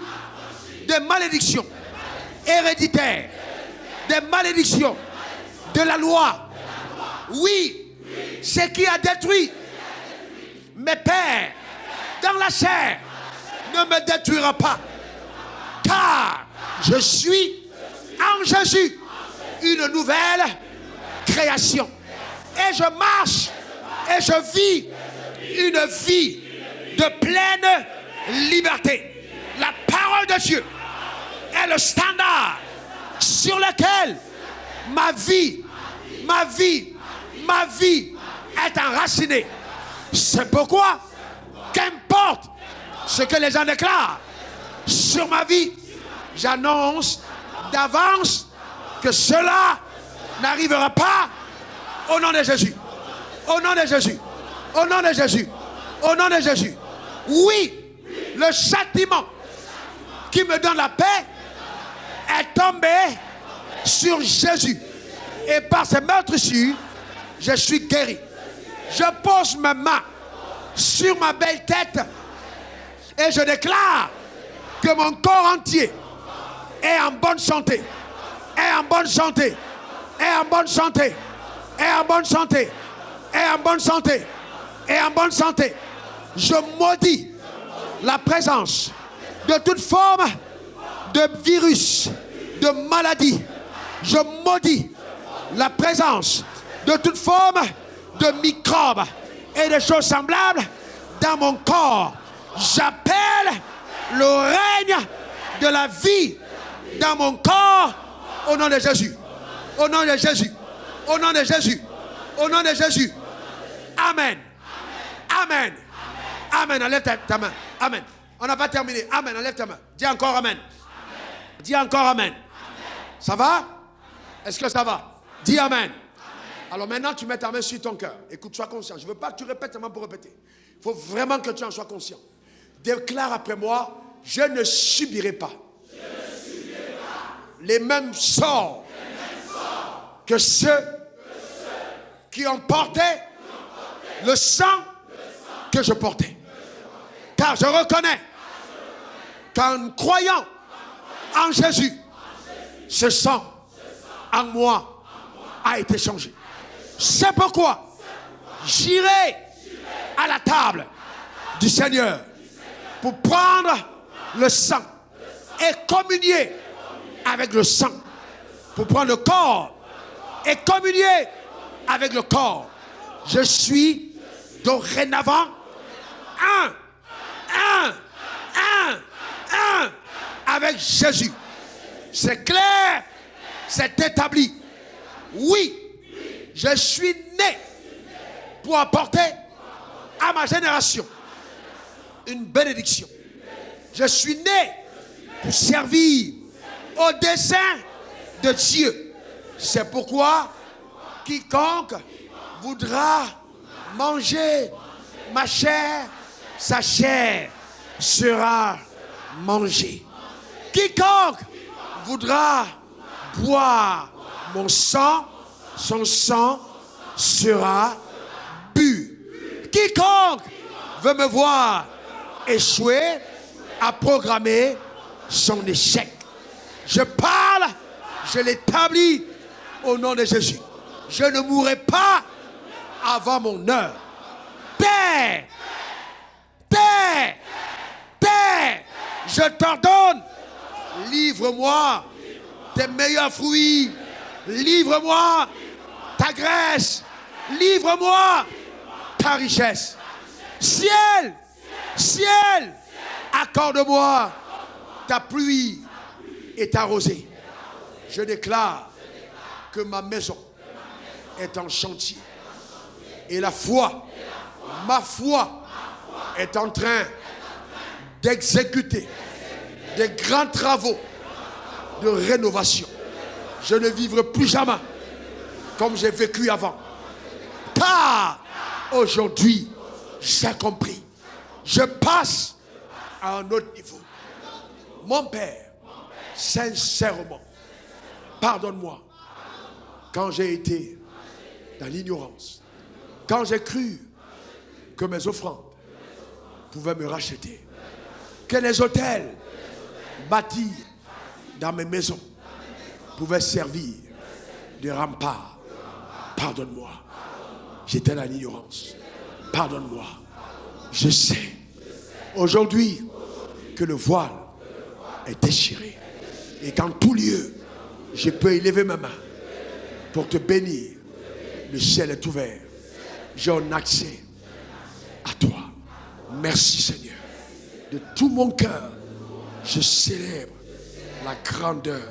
des malédictions héréditaires, des malédictions de la loi. Oui, ce qui a détruit mes pères dans la chair ne me détruira pas, car je suis en Jésus une nouvelle création et je marche et je vis une vie de pleine liberté. La parole de Dieu est le standard sur lequel ma vie est enracinée. C'est pourquoi, qu'importe ce que les gens déclarent sur ma vie, j'annonce d'avance que cela n'arrivera pas au nom de Jésus. Au nom de Jésus. Au nom de Jésus. Au nom de Jésus. Oui, le châtiment qui me donne la paix est tombé sur Jésus. Et par ces meurtrissures, je suis guéri. Je pose ma main sur ma belle tête et je déclare que mon corps entier est en bonne santé. Est en bonne santé. Est en bonne santé. Est en bonne santé. Est en bonne santé. Est en bonne santé. Je maudis la présence de toute forme de virus, de maladie. Je maudis la présence de toute forme de microbes et de choses semblables dans mon corps. J'appelle le règne de la vie dans mon corps au nom de Jésus. Au nom de Jésus. Au nom de Jésus. Au nom de Jésus. Amen. Amen. Amen, enlève ta main. Amen. On n'a pas terminé. Amen, enlève ta main. Dis encore amen. Dis encore amen. Ça va? Est-ce que ça va? Dis amen. Alors maintenant, tu mets ta main sur ton cœur. Écoute, sois conscient. Je ne veux pas que tu répètes seulement pour répéter. Il faut vraiment que tu en sois conscient. Déclare après moi, je ne subirai pas les mêmes sorts que ceux qui ont porté le sang que je portais. Car je reconnais qu'en croyant en Jésus, ce sang en moi a été changé. C'est pourquoi j'irai à la table du Seigneur pour prendre le sang et communier avec le sang. Pour prendre le corps et communier avec le corps. Je suis dorénavant un avec Jésus. C'est clair, c'est établi. Oui, je suis né pour apporter à ma génération une bénédiction. Je suis né pour servir au dessein de Dieu. C'est pourquoi quiconque voudra manger ma chair, sa chair sera mangée. Quiconque voudra boire mon sang, son sang sera bu. Quiconque veut me voir échouer à programmer son échec. Je parle, je l'établis au nom de Jésus. Je ne mourrai pas avant mon heure. Terre, terre, terre, je t'ordonne, livre-moi tes meilleurs fruits, livre-moi ta graisse, livre-moi ta richesse. Ciel, ciel, accorde-moi ta pluie et ta rosée. Je déclare que ma maison est en chantier. Et la foi, ma foi, est en train d'exécuter des grands travaux de rénovation. Je ne vivrai plus jamais comme j'ai vécu avant. Car aujourd'hui, j'ai compris. Je passe à un autre niveau. Mon Père, sincèrement, pardonne-moi quand j'ai été dans l'ignorance, quand j'ai cru que mes offrandes pouvaient me racheter, que les hôtels bâtis dans mes maisons pouvaient servir de rempart. Pardonne-moi, j'étais dans l'ignorance. Pardonne-moi, je sais aujourd'hui que le voile est déchiré et qu'en tout lieu, je peux élever ma main pour te bénir. Le ciel est ouvert. J'ai un accès à toi. Merci Seigneur. De tout mon cœur, je célèbre la grandeur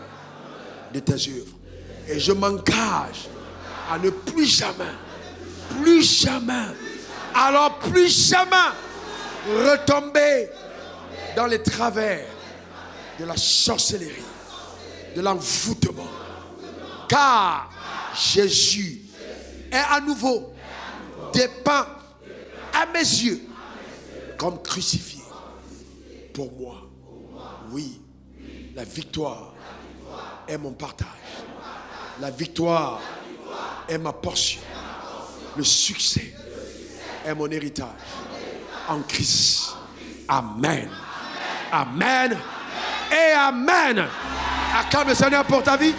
de tes œuvres. Et je m'engage à ne plus jamais, alors plus jamais retomber dans les travers de la sorcellerie, de l'envoûtement. Car Jésus est à nouveau dépeint à mes yeux comme crucifié pour moi. Oui, la victoire est mon partage. La victoire est ma portion. Le succès est mon héritage en Christ. Amen. Amen. Et amen. Acclame le Seigneur pour ta vie.